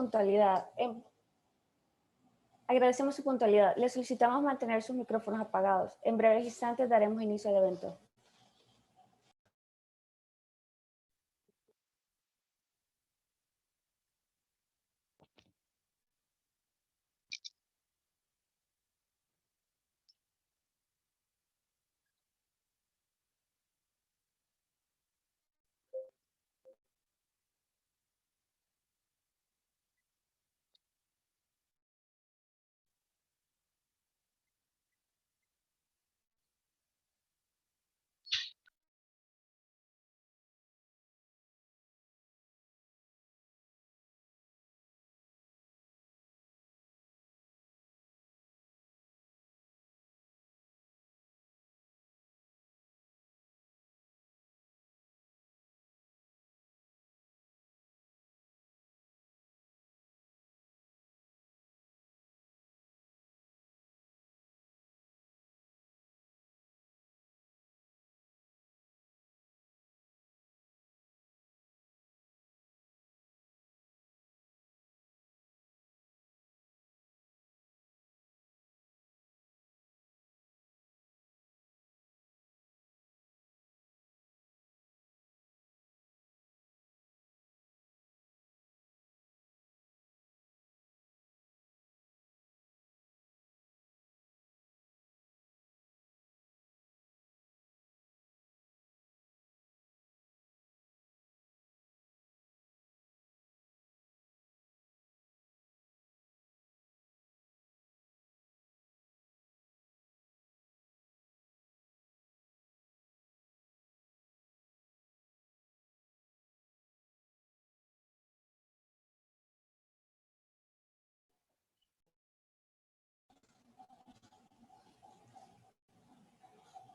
puntualidad. Agradecemos su puntualidad. Les solicitamos mantener sus micrófonos apagados. En breves instantes daremos inicio al evento.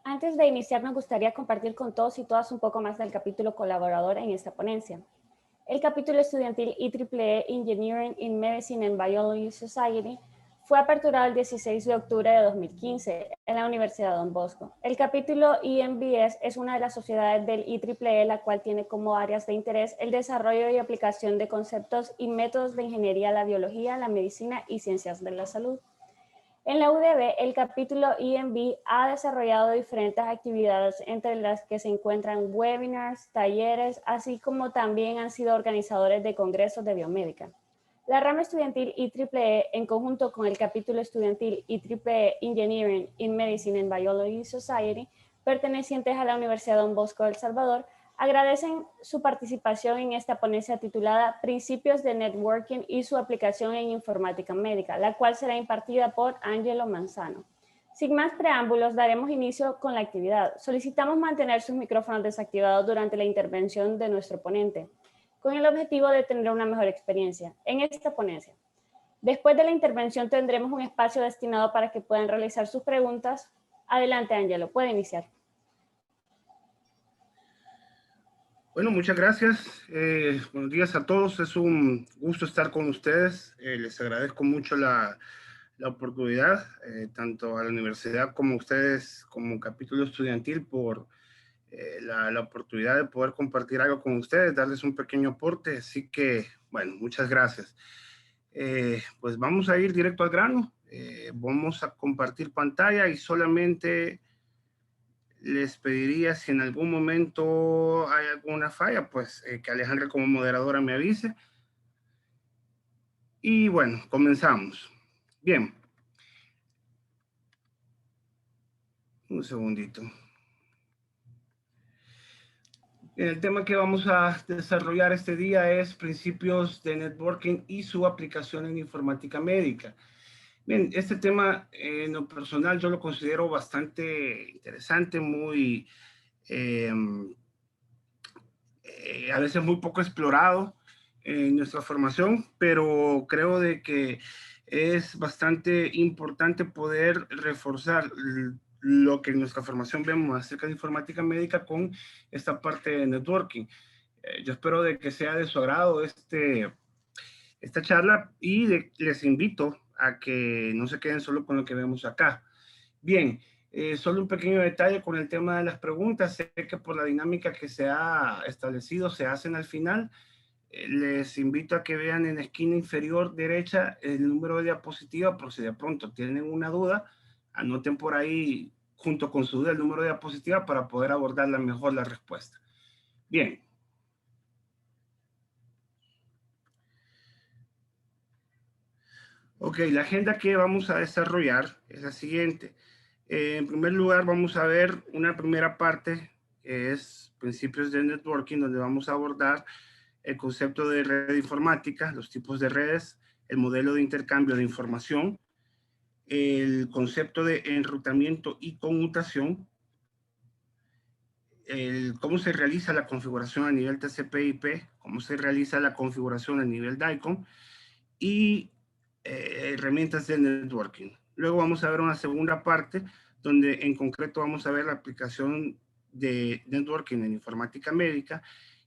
Antes de iniciar, nos gustaría compartir con todos y todas un poco más del capítulo colaborador en esta ponencia. El capítulo estudiantil IEEE Engineering in Medicine and Biology Society fue aperturado el 16 de octubre de 2015 en la Universidad Don Bosco. El capítulo EMBS es una de las sociedades del IEEE, la cual tiene como áreas de interés el desarrollo y aplicación de conceptos y métodos de ingeniería a la biología, la medicina y ciencias de la salud. En la UDB, el capítulo EMB ha desarrollado diferentes actividades entre las que se encuentran webinars, talleres, así como también han sido organizadores de congresos de biomédica. La rama estudiantil IEEE, en conjunto con el capítulo estudiantil IEEE Engineering in Medicine and Biology Society, pertenecientes a la Universidad Don Bosco de El Salvador, agradecen su participación en esta ponencia titulada Principios de Networking y su aplicación en informática médica, la cual será impartida por Ángelo Manzano. Sin más preámbulos, daremos inicio con la actividad. Solicitamos mantener sus micrófonos desactivados durante la intervención de nuestro ponente, con el objetivo de tener una mejor experiencia en esta ponencia. Después de la intervención tendremos un espacio destinado para que puedan realizar sus preguntas. Adelante, Ángelo, puede iniciar. Bueno, muchas gracias. Buenos días a todos. Es un gusto estar con ustedes. Les agradezco mucho la oportunidad, tanto a la universidad como a ustedes, como capítulo estudiantil, por la oportunidad de poder compartir algo con ustedes, darles un pequeño aporte. Así que, bueno, muchas gracias. Pues vamos a ir directo al grano. Vamos a compartir pantalla y solamente les pediría, si en algún momento hay alguna falla, pues que Alejandra como moderadora me avise. Y bueno, comenzamos. Bien. Un segundito. El tema que vamos a desarrollar este día es principios de networking y su aplicación en informática médica. Bien, este tema en lo personal yo lo considero bastante interesante, muy... a veces muy poco explorado en nuestra formación, pero creo de que es bastante importante poder reforzar lo que en nuestra formación vemos acerca de informática médica con esta parte de networking. Yo espero de que sea de su agrado esta charla y les invito a que no se queden solo con lo que vemos acá. Bien, solo un pequeño detalle con el tema de las preguntas. Sé que por la dinámica que se ha establecido se hacen al final. les invito a que vean en la esquina inferior derecha el número de diapositiva, por si de pronto tienen una duda, anoten por ahí junto con su duda el número de diapositiva para poder abordarla mejor la respuesta. Bien. Ok, la agenda que vamos a desarrollar es la siguiente. En primer lugar, vamos a ver una primera parte que es principios de networking, donde vamos a abordar el concepto de red informática, los tipos de redes, el modelo de intercambio de información, el concepto de enrutamiento y conmutación, cómo se realiza la configuración a nivel TCP/IP, cómo se realiza la configuración a nivel DICOM y herramientas de networking. Luego vamos a ver una segunda parte donde en concreto vamos a ver la aplicación de networking en informática médica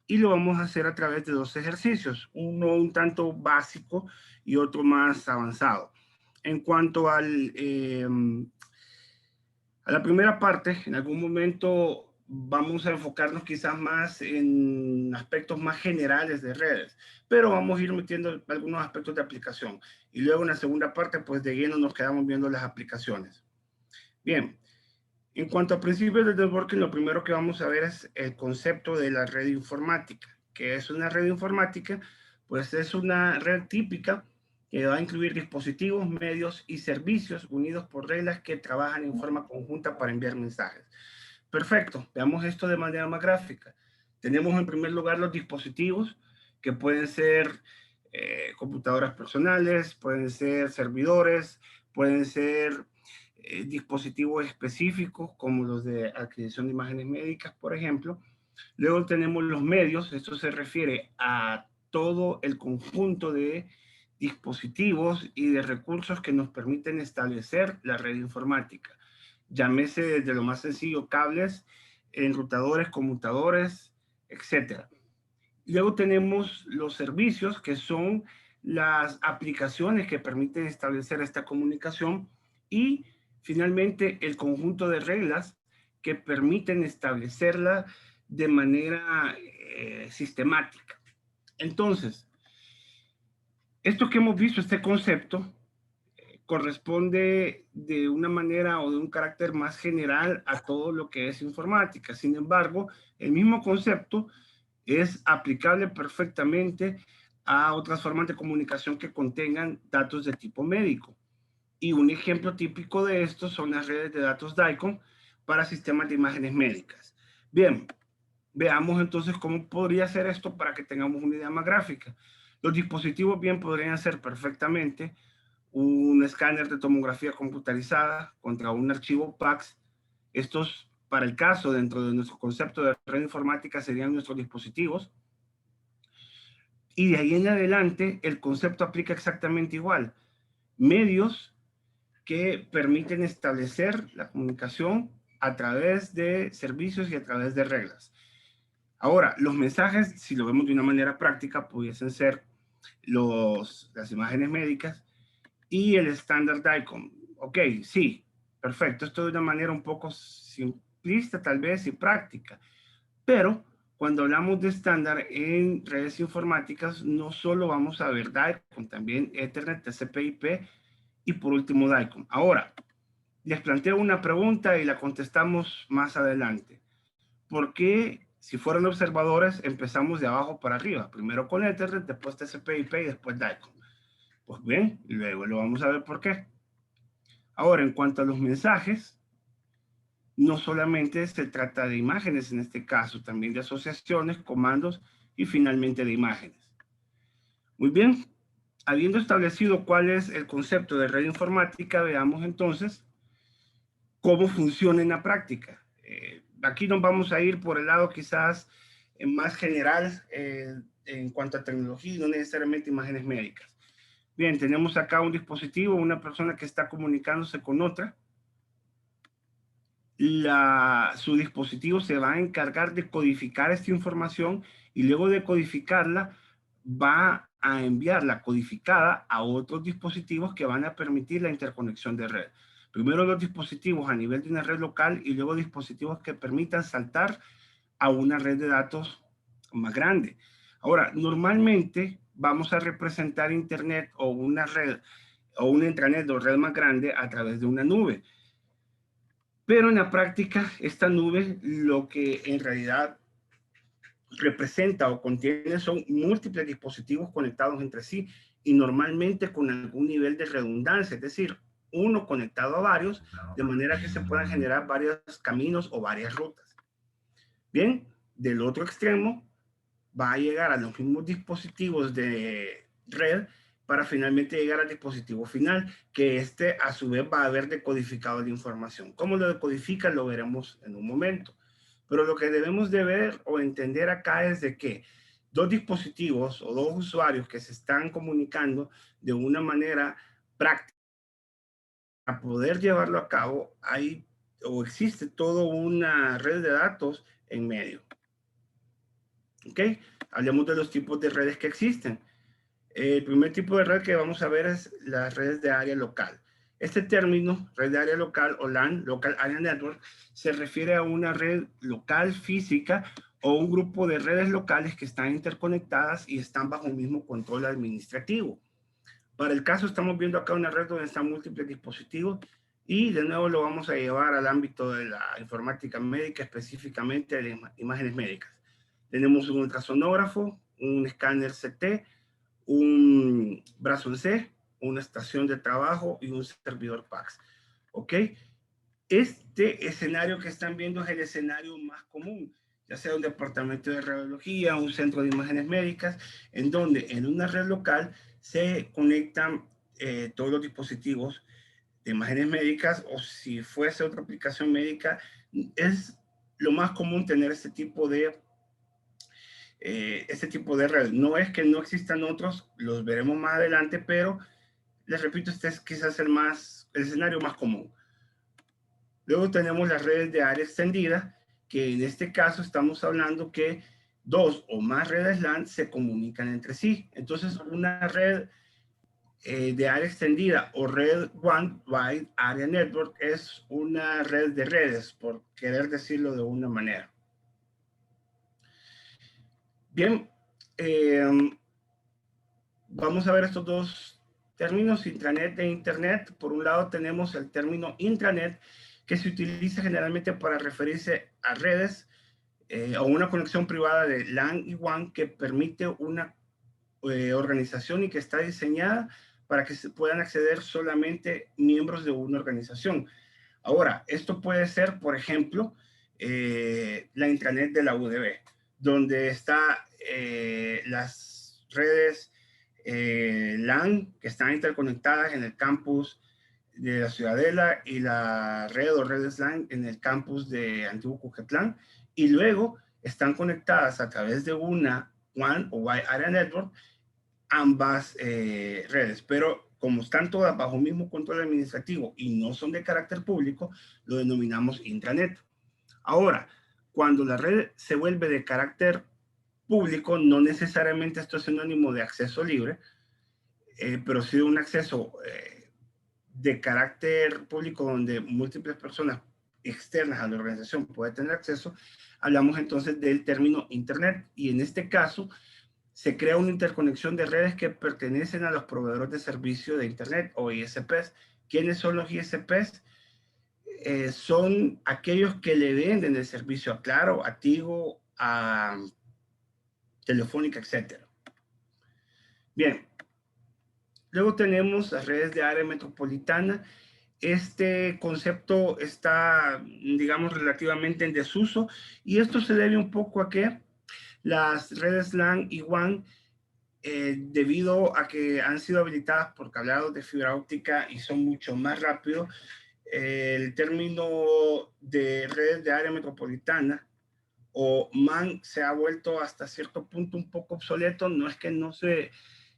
y lo vamos a hacer a través de dos ejercicios, uno un tanto básico y otro más avanzado. En cuanto a la primera parte, en algún momento vamos a enfocarnos quizás más en aspectos más generales de redes, pero vamos a ir metiendo algunos aspectos de aplicación. Y luego en la segunda parte, pues de lleno nos quedamos viendo las aplicaciones. Bien, en cuanto a principios de networking, lo primero que vamos a ver es el concepto de la red informática. ¿Qué es una red informática? Pues es una red típica que va a incluir dispositivos, medios y servicios unidos por reglas que trabajan en forma conjunta para enviar mensajes. Perfecto, veamos esto de manera más gráfica. Tenemos en primer lugar los dispositivos que pueden ser computadoras personales, pueden ser servidores, pueden ser dispositivos específicos como los de adquisición de imágenes médicas, por ejemplo. Luego tenemos los medios, esto se refiere a todo el conjunto de dispositivos y de recursos que nos permiten establecer la red informática. Llámese desde lo más sencillo, cables, enrutadores, conmutadores, etcétera. Luego tenemos los servicios, que son las aplicaciones que permiten establecer esta comunicación y finalmente el conjunto de reglas que permiten establecerla de manera sistemática. Entonces, esto que hemos visto, este concepto, corresponde de una manera o de un carácter más general a todo lo que es informática. Sin embargo, el mismo concepto es aplicable perfectamente a otras formas de comunicación que contengan datos de tipo médico. Y un ejemplo típico de esto son las redes de datos DICOM para sistemas de imágenes médicas. Bien, veamos entonces cómo podría ser esto para que tengamos una idea más gráfica. Los dispositivos bien podrían ser perfectamente un escáner de tomografía computarizada contra un archivo PACS. Estos, para el caso, dentro de nuestro concepto de red informática, serían nuestros dispositivos. Y de ahí en adelante, el concepto aplica exactamente igual. Medios que permiten establecer la comunicación a través de servicios y a través de reglas. Ahora, los mensajes, si lo vemos de una manera práctica, pudiesen ser las imágenes médicas y el estándar DICOM. Ok, sí, perfecto. Esto de una manera un poco simplista tal vez y práctica. Pero cuando hablamos de estándar en redes informáticas, no solo vamos a ver DICOM, también Ethernet, TCP/IP y por último DICOM. Ahora, les planteo una pregunta y la contestamos más adelante. ¿Por qué, si fueran observadores, empezamos de abajo para arriba? Primero con Ethernet, después TCP/IP y después DICOM. Pues bien, luego lo vamos a ver por qué. Ahora, en cuanto a los mensajes, no solamente se trata de imágenes en este caso, también de asociaciones, comandos y finalmente de imágenes. Muy bien, habiendo establecido cuál es el concepto de red informática, veamos entonces cómo funciona en la práctica. Aquí nos vamos a ir por el lado quizás más general en cuanto a tecnología y no necesariamente imágenes médicas. Bien, tenemos acá un dispositivo, una persona que está comunicándose con otra. Su dispositivo se va a encargar de codificar esta información y luego de codificarla va a enviarla codificada a otros dispositivos que van a permitir la interconexión de red. Primero los dispositivos a nivel de una red local y luego dispositivos que permitan saltar a una red de datos más grande. Ahora, normalmente vamos a representar Internet o una red o un intranet o red más grande a través de una nube. Pero en la práctica, esta nube lo que en realidad representa o contiene son múltiples dispositivos conectados entre sí y normalmente con algún nivel de redundancia, es decir, uno conectado a varios, de manera que se puedan generar varios caminos o varias rutas. Bien, del otro extremo va a llegar a los mismos dispositivos de red para finalmente llegar al dispositivo final, que este a su vez va a haber decodificado la información. ¿Cómo lo decodifica? Lo veremos en un momento. Pero lo que debemos de ver o entender acá es de que dos dispositivos o dos usuarios que se están comunicando de una manera práctica, para poder llevarlo a cabo, hay o existe toda una red de datos en medio. ¿Ok? Hablemos de los tipos de redes que existen. El primer tipo de red que vamos a ver es las redes de área local. Este término, red de área local o LAN, Local Area Network, se refiere a una red local física o un grupo de redes locales que están interconectadas y están bajo un mismo control administrativo. Para el caso, estamos viendo acá una red donde están múltiples dispositivos y de nuevo lo vamos a llevar al ámbito de la informática médica, específicamente de las imágenes médicas. Tenemos un ultrasonógrafo, un escáner CT, un brazo C, una estación de trabajo y un servidor PAX. ¿Ok? Este escenario que están viendo es el escenario más común, ya sea un departamento de radiología, un centro de imágenes médicas, en donde en una red local se conectan todos los dispositivos de imágenes médicas, o si fuese otra aplicación médica, es lo más común tener este tipo de red. No es que no existan otros, los veremos más adelante, pero les repito, este es quizás el escenario más común. Luego tenemos las redes de área extendida, que en este caso estamos hablando que dos o más redes LAN se comunican entre sí. Entonces, una red de área extendida o red One Wide Area Network es una red de redes, por querer decirlo de una manera. Bien, vamos a ver estos dos términos, intranet e internet. Por un lado tenemos el término intranet, que se utiliza generalmente para referirse a redes o una conexión privada de LAN y WAN que permite una organización y que está diseñada para que se puedan acceder solamente miembros de una organización. Ahora, esto puede ser, por ejemplo, la intranet de la UDB, donde está las redes LAN que están interconectadas en el campus de la Ciudadela y la red o redes LAN en el campus de Antiguo Cucatlán, y luego están conectadas a través de una WAN o Wide Area Network ambas redes, pero como están todas bajo el mismo control administrativo y no son de carácter público, lo denominamos intranet. Ahora, cuando la red se vuelve de carácter público, no necesariamente esto es sinónimo de acceso libre, pero sí un acceso de carácter público donde múltiples personas externas a la organización pueden tener acceso, hablamos entonces del término Internet. Y en este caso, se crea una interconexión de redes que pertenecen a los proveedores de servicio de Internet o ISPs. ¿Quiénes son los ISPs? Son aquellos que le venden el servicio a Claro, a Tigo, a Telefónica, etc. Bien, luego tenemos las redes de área metropolitana. Este concepto está, digamos, relativamente en desuso y esto se debe un poco a que las redes LAN y WAN debido a que han sido habilitadas por cableados de fibra óptica y son mucho más rápidos, el término de redes de área metropolitana o MAN se ha vuelto hasta cierto punto un poco obsoleto. No es que no se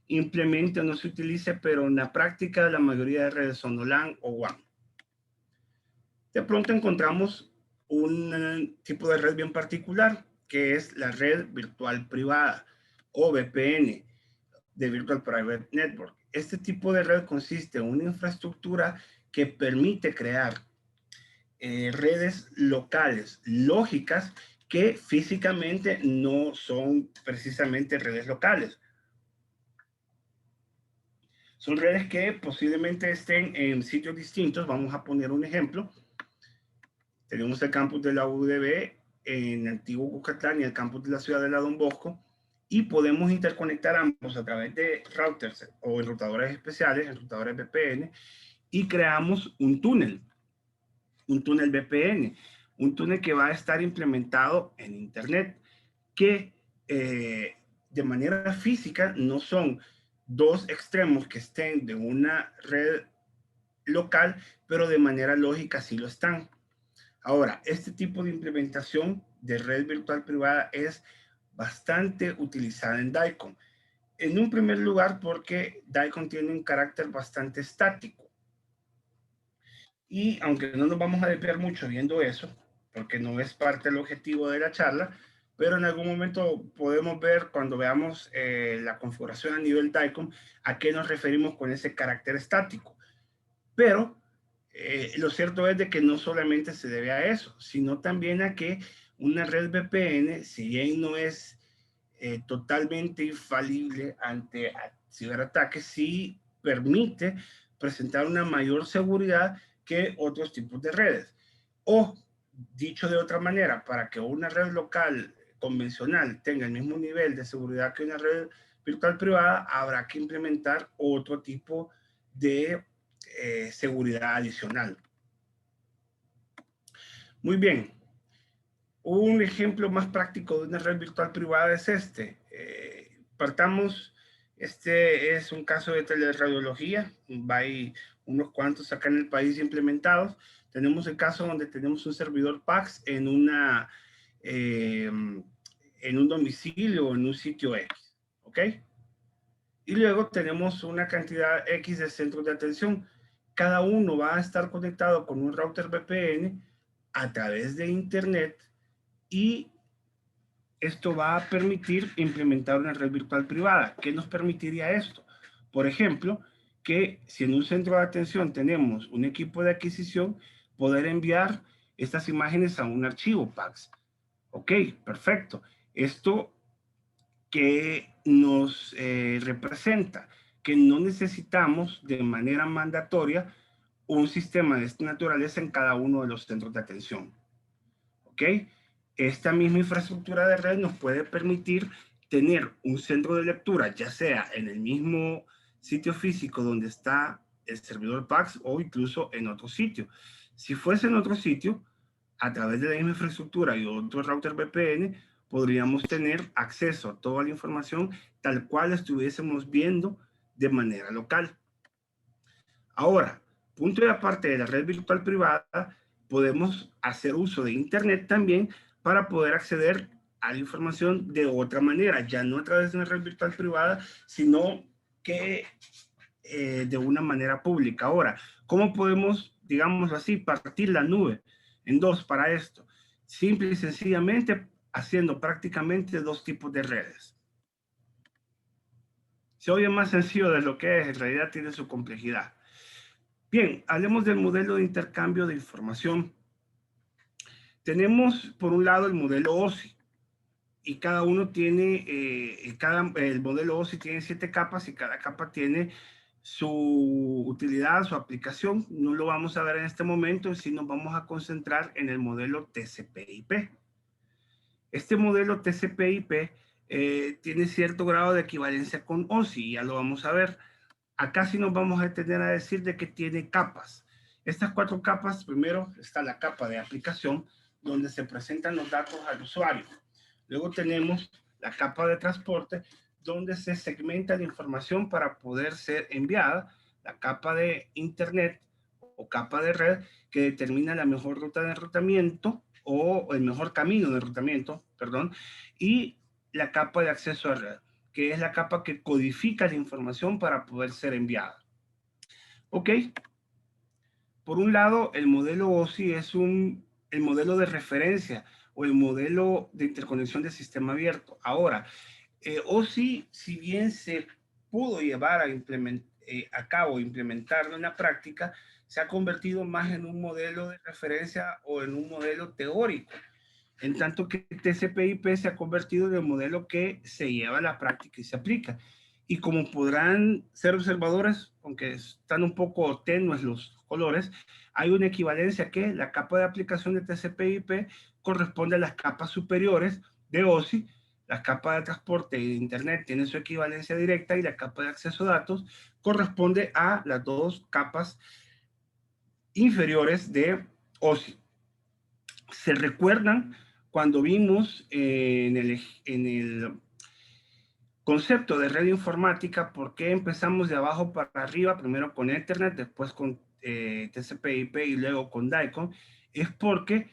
implemente o no se utilice, pero en la práctica la mayoría de redes son LAN o WAN. De pronto encontramos un tipo de red bien particular, que es la red virtual privada o VPN, de Virtual Private Network. Este tipo de red consiste en una infraestructura que permite crear redes locales lógicas que físicamente no son precisamente redes locales. Son redes que posiblemente estén en sitios distintos. Vamos a poner un ejemplo. Tenemos el campus de la UDB en el antiguo Cuscatlán y el campus de la ciudad de la Don Bosco, y podemos interconectar ambos a través de routers o enrutadores especiales, enrutadores VPN, y creamos un túnel VPN, un túnel que va a estar implementado en Internet, que de manera física no son dos extremos que estén de una red local, pero de manera lógica sí lo están. Ahora, este tipo de implementación de red virtual privada es bastante utilizada en DICOM. En un primer lugar, porque DICOM tiene un carácter bastante estático. Y aunque no nos vamos a desviar mucho viendo eso, porque no es parte del objetivo de la charla, pero en algún momento podemos ver, cuando veamos la configuración a nivel DICOM, a qué nos referimos con ese carácter estático. Pero lo cierto es de que no solamente se debe a eso, sino también a que una red VPN, si bien no es totalmente infalible ante ciberataques, sí permite presentar una mayor seguridad que otros tipos de redes. O, dicho de otra manera, para que una red local convencional tenga el mismo nivel de seguridad que una red virtual privada, habrá que implementar otro tipo de seguridad adicional. Muy bien. Un ejemplo más práctico de una red virtual privada es este. Partamos, este es un caso de teleradiología, hay unos cuantos acá en el país implementados. Tenemos el caso donde tenemos un servidor PAX en un domicilio o en un sitio X, ¿ok? Y luego tenemos una cantidad X de centros de atención. Cada uno va a estar conectado con un router VPN a través de Internet, y esto va a permitir implementar una red virtual privada. ¿Qué nos permitiría esto? Por ejemplo, que si en un centro de atención tenemos un equipo de adquisición, poder enviar estas imágenes a un archivo PAX. Ok, perfecto. Esto que nos representa que no necesitamos de manera mandatoria un sistema de esta naturaleza en cada uno de los centros de atención. ¿Ok? Esta misma infraestructura de red nos puede permitir tener un centro de lectura, ya sea en el mismo sitio físico donde está el servidor PAX o incluso en otro sitio. Si fuese en otro sitio, a través de la misma infraestructura y otro router VPN, podríamos tener acceso a toda la información tal cual estuviésemos viendo de manera local. Ahora, punto y aparte de la red virtual privada, podemos hacer uso de Internet también para poder acceder a la información de otra manera, ya no a través de una red virtual privada, sino que de una manera pública. Ahora, ¿cómo podemos, digámoslo así, partir la nube en dos para esto? Simple y sencillamente haciendo prácticamente dos tipos de redes. Se oye más sencillo de lo que es, en realidad tiene su complejidad. Bien, hablemos del modelo de intercambio de información. Tenemos, por un lado, el modelo OSI, y cada uno tiene, el modelo OSI tiene 7 capas y cada capa tiene su utilidad, su aplicación. No lo vamos a ver en este momento, sino vamos a concentrar en el modelo TCP/IP. Este modelo TCP/IP tiene cierto grado de equivalencia con OSI, ya lo vamos a ver. Acá sí nos vamos a detener a decir de que tiene capas. Estas 4 capas, primero está la capa de aplicación, donde se presentan los datos al usuario. Luego tenemos la capa de transporte, donde se segmenta la información para poder ser enviada. La capa de internet o capa de red, que determina la mejor ruta de enrutamiento o el mejor camino de enrutamiento, perdón. Y la capa de acceso a red, que es la capa que codifica la información para poder ser enviada. Ok. Por un lado, el modelo OSI es el modelo de referencia o el modelo de interconexión de sistema abierto. Ahora, OSI, si bien se pudo llevar a cabo, implementarlo en la práctica, se ha convertido más en un modelo de referencia o en un modelo teórico. en tanto que TCP/IP se ha convertido en el modelo que se lleva a la práctica y se aplica. Y como podrán ser observadores, aunque están un poco tenues los colores, hay una equivalencia que la capa de aplicación de TCP/IP corresponde a las capas superiores de OSI, la capa de transporte de Internet tiene su equivalencia directa y la capa de acceso a datos corresponde a las dos capas inferiores de OSI. ¿Se recuerdan cuando vimos en el concepto de red informática por qué empezamos de abajo para arriba, primero con Ethernet, después con TCP/IP y luego con DICOM? Es porque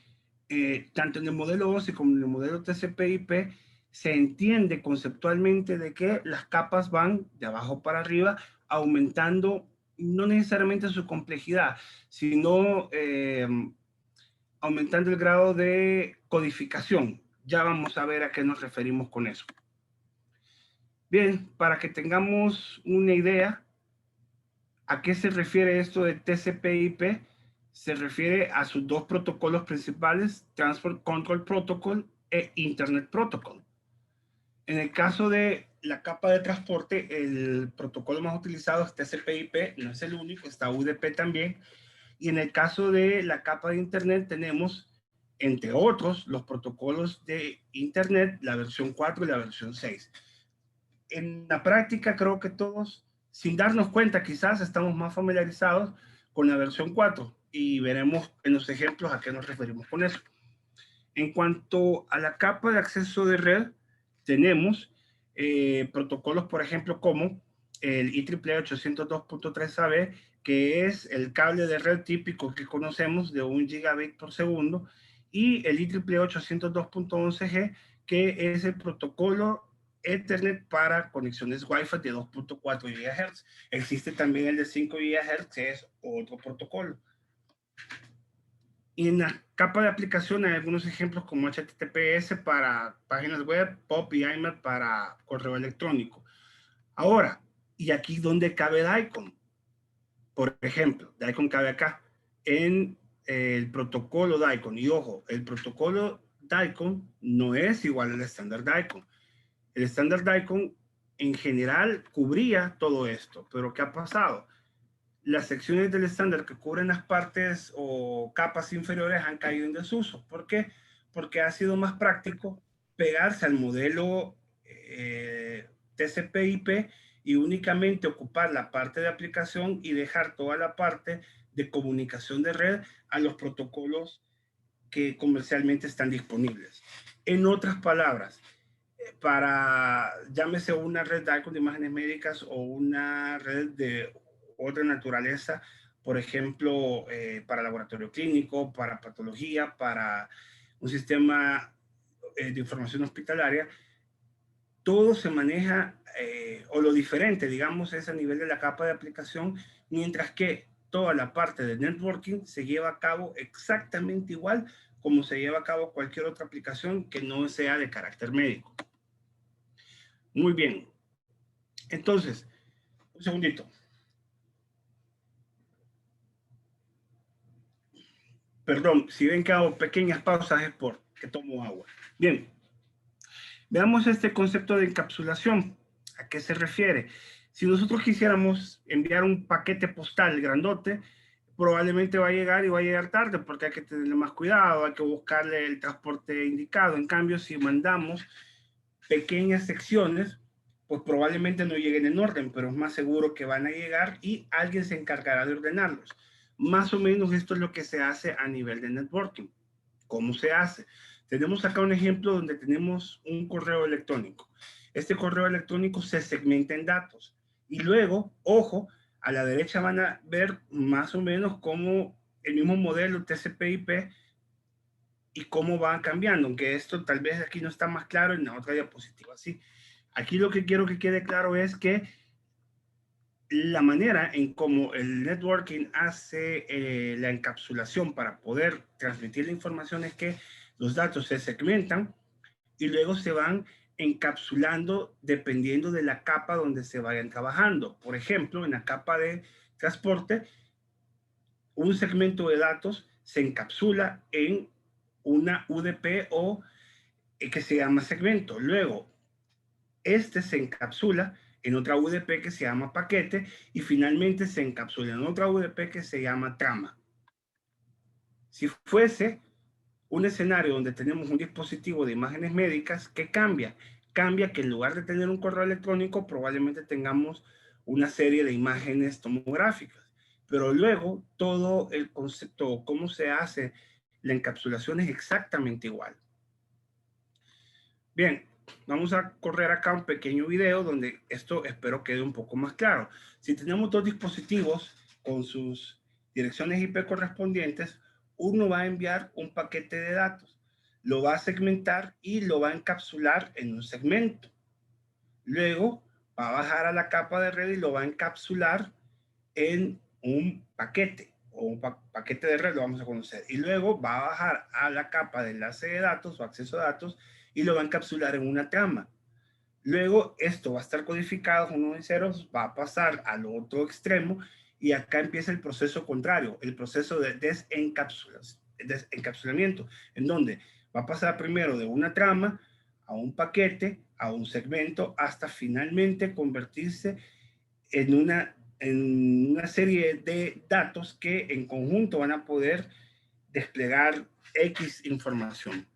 tanto en el modelo OSI como en el modelo TCP/IP se entiende conceptualmente de que las capas van de abajo para arriba, aumentando no necesariamente su complejidad, sino aumentando el grado de codificación. Ya vamos a ver a qué nos referimos con eso. Bien, para que tengamos una idea, ¿a qué se refiere esto de TCP/IP? Se refiere a sus dos protocolos principales, Transport Control Protocol e Internet Protocol. En el caso de la capa de transporte, el protocolo más utilizado es TCP/IP, no es el único, está UDP también. Y en el caso de la capa de Internet tenemos, entre otros, los protocolos de Internet, la versión 4 y la versión 6. En la práctica creo que todos, sin darnos cuenta, quizás estamos más familiarizados con la versión 4 y veremos en los ejemplos a qué nos referimos con eso. En cuanto a la capa de acceso de red, tenemos protocolos, por ejemplo, como el IEEE 802.3AB, que es el cable de red típico que conocemos de 1 gigabit por segundo, y el IEEE 802.11g, que es el protocolo Ethernet para conexiones Wi-Fi de 2.4 GHz. Existe también el de 5 GHz, que es otro protocolo. Y en la capa de aplicación hay algunos ejemplos como HTTPS para páginas web, POP y IMAP para correo electrónico. Ahora, ¿y aquí dónde cabe DICOM? Por ejemplo, DICOM cabe acá, en el protocolo DICOM. Y ojo, el protocolo DICOM no es igual al estándar DICOM. El estándar DICOM en general cubría todo esto, pero ¿qué ha pasado? Las secciones del estándar que cubren las partes o capas inferiores han caído en desuso. ¿Por qué? Porque ha sido más práctico pegarse al modelo TCP/IP y únicamente ocupar la parte de aplicación y dejar toda la parte de comunicación de red a los protocolos que comercialmente están disponibles. En otras palabras, para, llámese una red DICOM de imágenes médicas o una red de otra naturaleza, por ejemplo, para laboratorio clínico, para patología, para un sistema de información hospitalaria, todo se maneja, o lo diferente, digamos, es a nivel de la capa de aplicación, mientras que toda la parte de networking se lleva a cabo exactamente igual como se lleva a cabo cualquier otra aplicación que no sea de carácter médico. Muy bien. Entonces, un segundito. Perdón, si ven que hago pequeñas pausas es porque tomo agua. Bien, veamos este concepto de encapsulación. ¿A qué se refiere? Si nosotros quisiéramos enviar un paquete postal grandote, probablemente va a llegar y va a llegar tarde porque hay que tenerle más cuidado, hay que buscarle el transporte indicado. En cambio, si mandamos pequeñas secciones, pues probablemente no lleguen en orden, pero es más seguro que van a llegar y alguien se encargará de ordenarlos. Más o menos esto es lo que se hace a nivel de networking. ¿Cómo se hace? Tenemos acá un ejemplo donde tenemos un correo electrónico. Este correo electrónico se segmenta en datos. Y luego, ojo, a la derecha van a ver más o menos cómo el mismo modelo TCP/IP y cómo va cambiando, aunque esto tal vez aquí no está más claro en la otra diapositiva. Sí, aquí lo que quiero que quede claro es que la manera en cómo el networking hace la encapsulación para poder transmitir la información es que los datos se segmentan y luego se van encapsulando dependiendo de la capa donde se vayan trabajando. Por ejemplo, en la capa de transporte, un segmento de datos se encapsula en una UDP o que se llama segmento. Luego, este se encapsula en otra UDP que se llama paquete y finalmente se encapsula en otra UDP que se llama trama. Si fuese un escenario donde tenemos un dispositivo de imágenes médicas, ¿qué cambia? Cambia que en lugar de tener un correo electrónico, probablemente tengamos una serie de imágenes tomográficas. Pero luego todo el concepto, cómo se hace la encapsulación es exactamente igual. Bien, vamos a correr acá un pequeño video donde esto espero quede un poco más claro. Si tenemos dos dispositivos con sus direcciones IP correspondientes, uno va a enviar un paquete de datos, lo va a segmentar y lo va a encapsular en un segmento. Luego va a bajar a la capa de red y lo va a encapsular en un paquete o un paquete de red, lo vamos a conocer. Y luego va a bajar a la capa de enlace de datos o acceso a datos y lo va a encapsular en una trama. Luego esto va a estar codificado con unos y ceros, va a pasar al otro extremo y acá empieza el proceso contrario, el proceso de desencapsulamiento, en donde va a pasar primero de una trama a un paquete, a un segmento, hasta finalmente convertirse en una serie de datos que en conjunto van a poder desplegar X información.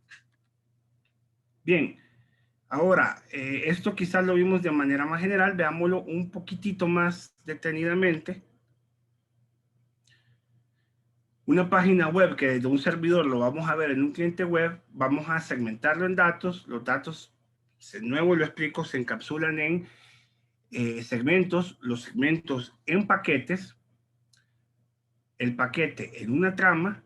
Bien, ahora, esto quizás lo vimos de manera más general, veámoslo un poquitito más detenidamente. Una página web que desde un servidor lo vamos a ver en un cliente web, vamos a segmentarlo en datos. Los datos, de nuevo lo explico, se encapsulan en segmentos, los segmentos en paquetes, el paquete en una trama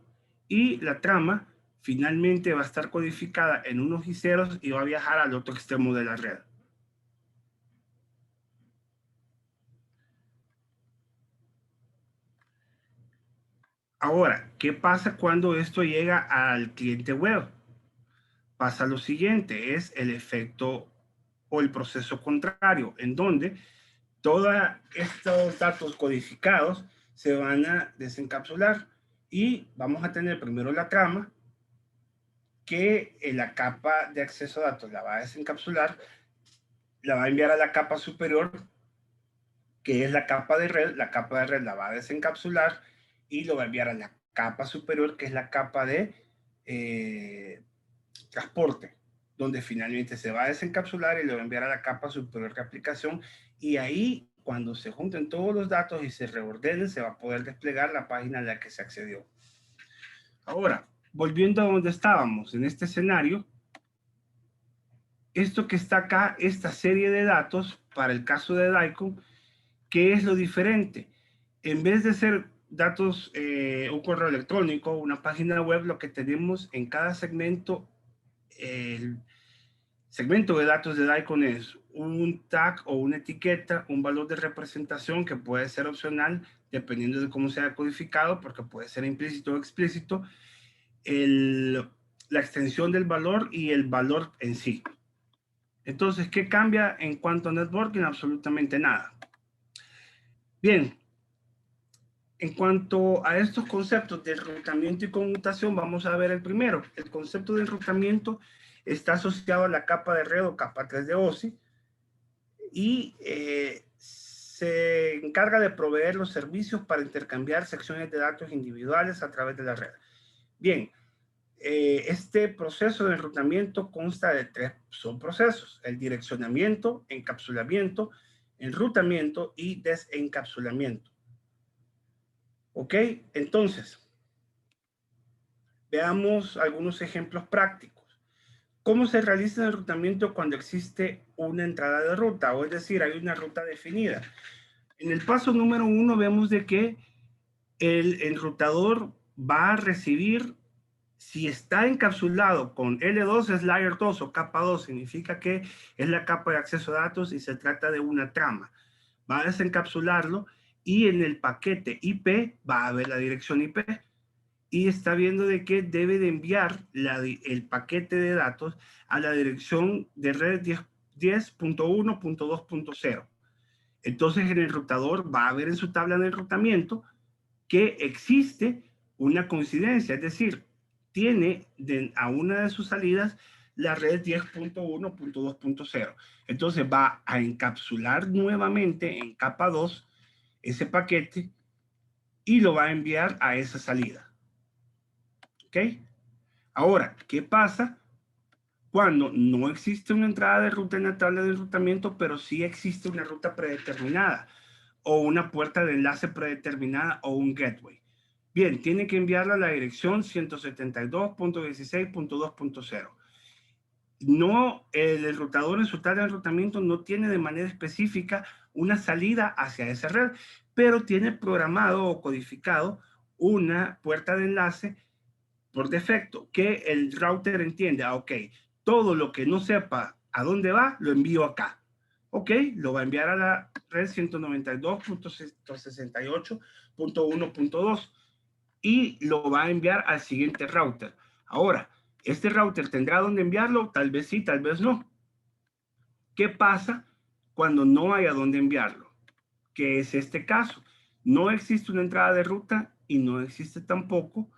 y la trama finalmente va a estar codificada en unos y ceros y va a viajar al otro extremo de la red. Ahora, ¿qué pasa cuando esto llega al cliente web? Pasa lo siguiente, es el efecto o el proceso contrario, en donde todos estos datos codificados se van a desencapsular y vamos a tener primero la trama que en la capa de acceso a datos la va a desencapsular, la va a enviar a la capa superior que es la capa de red la va a desencapsular y lo va a enviar a la capa superior que es la capa de transporte, donde finalmente se va a desencapsular y lo va a enviar a la capa superior de aplicación y ahí cuando se junten todos los datos y se reordenen se va a poder desplegar la página a la que se accedió. Ahora, volviendo a donde estábamos, en este escenario, esto que está acá, esta serie de datos, para el caso de DICOM, ¿qué es lo diferente? En vez de ser datos, un correo electrónico, una página web, lo que tenemos en cada segmento, el segmento de datos de DICOM es un tag o una etiqueta, un valor de representación que puede ser opcional dependiendo de cómo sea codificado, porque puede ser implícito o explícito, la extensión del valor y el valor en sí. Entonces, ¿qué cambia en cuanto a networking? Absolutamente nada. Bien, en cuanto a estos conceptos de enrutamiento y conmutación, vamos a ver el primero. El concepto de enrutamiento está asociado a la capa de red o capa 3 de OSI y se encarga de proveer los servicios para intercambiar secciones de datos individuales a través de la red. Bien, este proceso de enrutamiento consta de tres subprocesos: el direccionamiento, encapsulamiento, enrutamiento y desencapsulamiento. ¿Ok? Entonces, veamos algunos ejemplos prácticos. ¿Cómo se realiza el enrutamiento cuando existe una entrada de ruta? O es decir, hay una ruta definida. En el paso número 1 vemos de que el enrutador va a recibir, si está encapsulado con L2 es layer 2 o capa 2, significa que es la capa de acceso a datos y se trata de una trama. Va a desencapsularlo y en el paquete IP va a ver la dirección IP y está viendo de que debe de enviar el paquete de datos a la dirección de red 10.1.2.0. Entonces el enrutador va a ver en su tabla de enrutamiento que existe una coincidencia, es decir, tiene a una de sus salidas la red 10.1.2.0. Entonces va a encapsular nuevamente en capa 2 ese paquete y lo va a enviar a esa salida. ¿Ok? Ahora, ¿qué pasa cuando no existe una entrada de ruta en la tabla de enrutamiento, pero sí existe una ruta predeterminada o una puerta de enlace predeterminada o un gateway? Bien, tiene que enviarla a la dirección 172.16.2.0. No, el enrutador en su tabla de enrutamiento no tiene de manera específica una salida hacia esa red, pero tiene programado o codificado una puerta de enlace por defecto que el router entiende. Ok, todo lo que no sepa a dónde va, lo envío acá. Ok, lo va a enviar a la red 192.168.1.2 y lo va a enviar al siguiente router. Ahora, ¿este router tendrá dónde enviarlo? Tal vez sí, tal vez no. ¿Qué pasa cuando no hay a dónde enviarlo? ¿Qué es este caso? No existe una entrada de ruta y no existe tampoco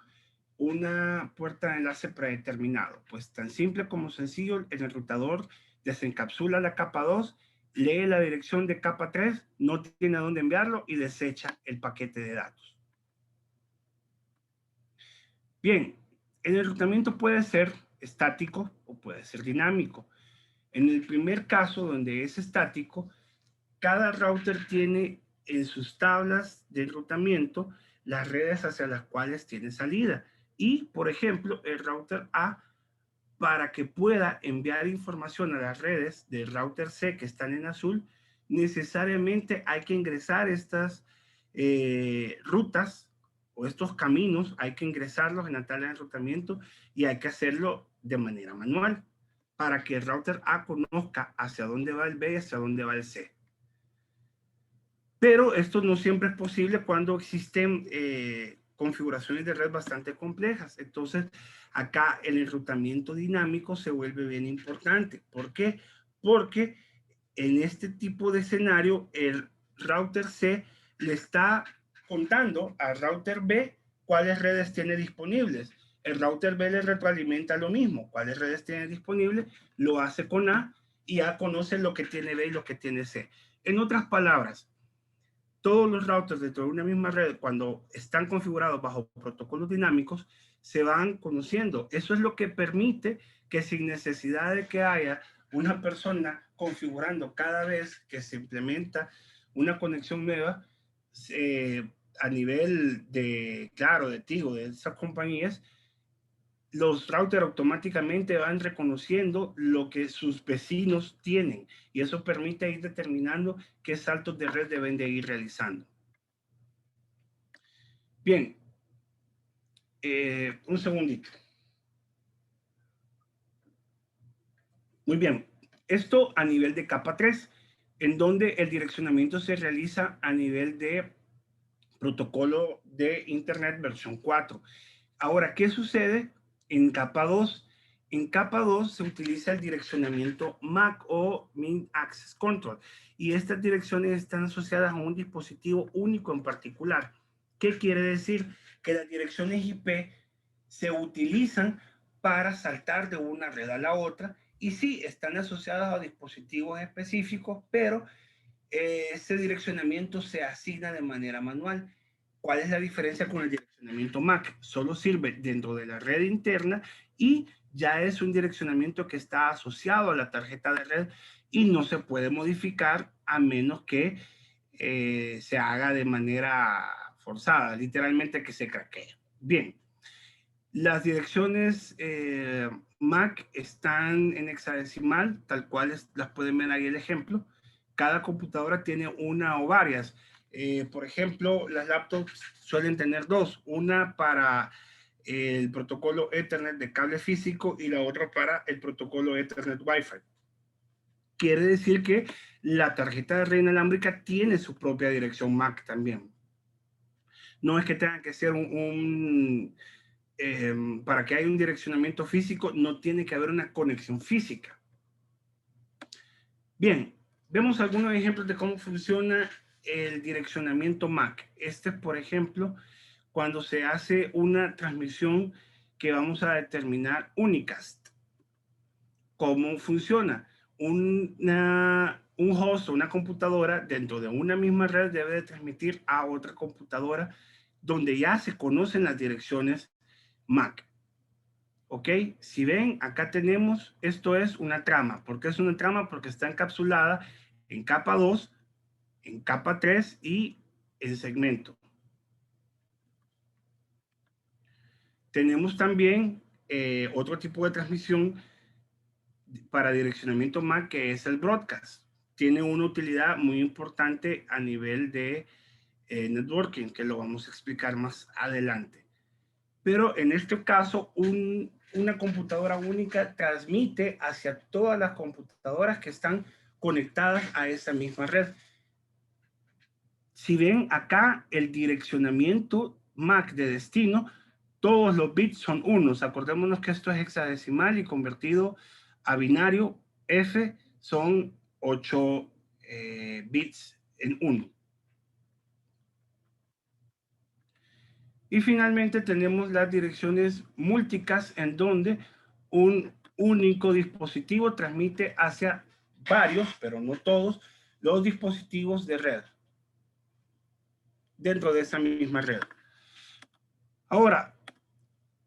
una puerta de enlace predeterminado. Pues tan simple como sencillo, el enrutador desencapsula la capa 2, lee la dirección de capa 3, no tiene a dónde enviarlo y desecha el paquete de datos. Bien, el enrutamiento puede ser estático o puede ser dinámico. En el primer caso, donde es estático, cada router tiene en sus tablas de enrutamiento las redes hacia las cuales tiene salida. Y, por ejemplo, el router A, para que pueda enviar información a las redes del router C que están en azul, necesariamente hay que ingresar estas rutas o estos caminos, hay que ingresarlos en la tabla de enrutamiento y hay que hacerlo de manera manual para que el router A conozca hacia dónde va el B y hacia dónde va el C. Pero esto no siempre es posible cuando existen configuraciones de red bastante complejas. Entonces, acá el enrutamiento dinámico se vuelve bien importante. ¿Por qué? Porque en este tipo de escenario, el router C le está contando al router B cuáles redes tiene disponibles. El router B le retroalimenta lo mismo. ¿Cuáles redes tiene disponibles? Lo hace con A y A conoce lo que tiene B y lo que tiene C. En otras palabras, todos los routers dentro de una misma red, cuando están configurados bajo protocolos dinámicos, se van conociendo. Eso es lo que permite que sin necesidad de que haya una persona configurando cada vez que se implementa una conexión nueva, a nivel de, claro, de Tigo, de esas compañías, los routers automáticamente van reconociendo lo que sus vecinos tienen y eso permite ir determinando qué saltos de red deben de ir realizando. Bien, un segundito. Muy bien, esto a nivel de capa 3, en donde el direccionamiento se realiza a nivel de protocolo de Internet versión 4. Ahora, ¿qué sucede en capa 2? En capa 2 se utiliza el direccionamiento MAC o Mean Access Control y estas direcciones están asociadas a un dispositivo único en particular. ¿Qué quiere decir? Que las direcciones IP se utilizan para saltar de una red a la otra y sí, están asociadas a dispositivos específicos, pero ese direccionamiento se asigna de manera manual. ¿Cuál es la diferencia con el direccionamiento MAC? Solo sirve dentro de la red interna y ya es un direccionamiento que está asociado a la tarjeta de red y no se puede modificar a menos que se haga de manera forzada, literalmente que se craquee. Bien, las direcciones MAC están en hexadecimal, tal cual las pueden ver ahí el ejemplo. Cada computadora tiene una o varias. Por ejemplo, las laptops suelen tener dos, una para el protocolo Ethernet de cable físico y la otra para el protocolo Ethernet Wi-Fi. Quiere decir que la tarjeta de red inalámbrica tiene su propia dirección MAC también. No es que tengan que ser para que haya un direccionamiento físico, no tiene que haber una conexión física. Bien, vemos algunos ejemplos de cómo funciona el direccionamiento MAC. Este, por ejemplo, cuando se hace una transmisión que vamos a determinar unicast. ¿Cómo funciona? Un host o una computadora dentro de una misma red debe de transmitir a otra computadora donde ya se conocen las direcciones MAC. ¿Ok? Si ven, acá tenemos, esto es una trama. ¿Por qué es una trama? Porque está encapsulada en capa 2, en capa 3 y en segmento. Tenemos también otro tipo de transmisión para direccionamiento MAC, que es el broadcast. Tiene una utilidad muy importante a nivel de networking, que lo vamos a explicar más adelante. Pero en este caso, una computadora única transmite hacia todas las computadoras que están conectadas a esa misma red. Si ven acá el direccionamiento MAC de destino, todos los bits son unos. Acordémonos que esto es hexadecimal y convertido a binario. F son 8 bits en 1. Y finalmente tenemos las direcciones múlticast, en donde un único dispositivo transmite hacia varios, pero no todos, los dispositivos de red dentro de esa misma red. Ahora,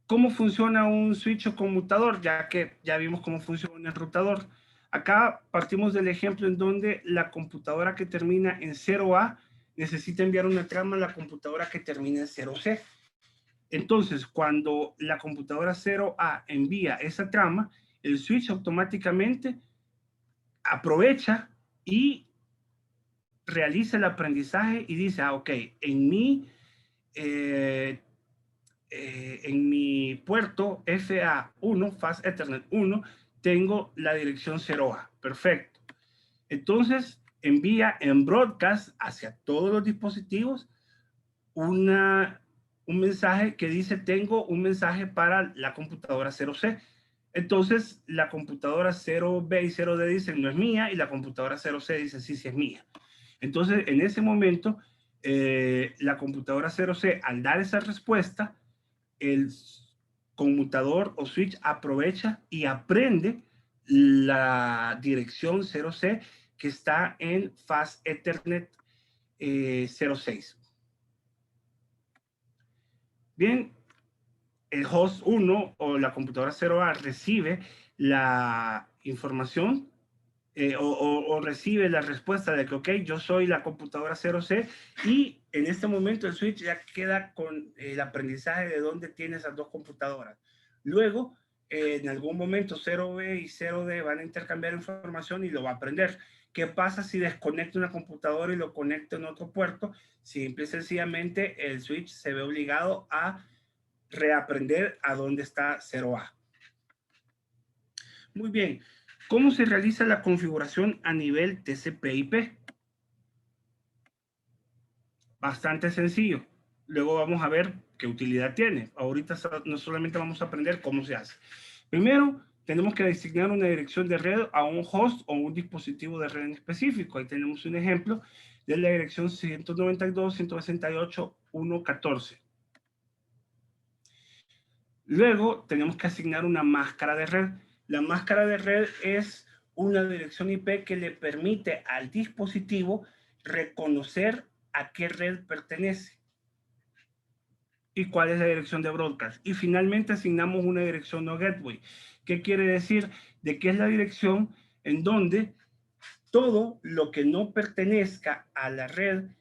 ¿cómo funciona un switch o conmutador? Ya que ya vimos cómo funciona un enrutador. Acá partimos del ejemplo en donde la computadora que termina en 0A necesita enviar una trama a la computadora que termina en 0C. Entonces, cuando la computadora 0A envía esa trama, el switch automáticamente aprovecha y realiza el aprendizaje y dice, ok, en mi puerto FA1, Fast Ethernet 1, tengo la dirección 0A. Perfecto. Entonces, envía en broadcast hacia todos los dispositivos un mensaje que dice, tengo un mensaje para la computadora 0C. Entonces, la computadora 0B y 0D dicen, no es mía, y la computadora 0C dice, sí, sí es mía. Entonces, en ese momento, la computadora 0C, al dar esa respuesta, el conmutador o switch aprovecha y aprende la dirección 0C que está en Fast Ethernet 06. Bien, el host 1 o la computadora 0A recibe la información o recibe la respuesta de que, ok, yo soy la computadora 0C, y en este momento el switch ya queda con el aprendizaje de dónde tiene esas dos computadoras. Luego, en algún momento 0B y 0D van a intercambiar información y lo va a aprender. ¿Qué pasa si desconecta una computadora y lo conecta en otro puerto? Simple y sencillamente el switch se ve obligado a reaprender a dónde está 0A. Muy bien. ¿Cómo se realiza la configuración a nivel TCP/IP? Bastante sencillo. Luego vamos a ver qué utilidad tiene. Ahorita no solamente vamos a aprender cómo se hace. Primero, tenemos que designar una dirección de red a un host o un dispositivo de red en específico. Ahí tenemos un ejemplo de la dirección 192.168.1.14. Luego, tenemos que asignar una máscara de red. La máscara de red es una dirección IP que le permite al dispositivo reconocer a qué red pertenece y cuál es la dirección de broadcast. Y finalmente asignamos una dirección no gateway. ¿Qué quiere decir? De que es la dirección en donde todo lo que no pertenezca a la red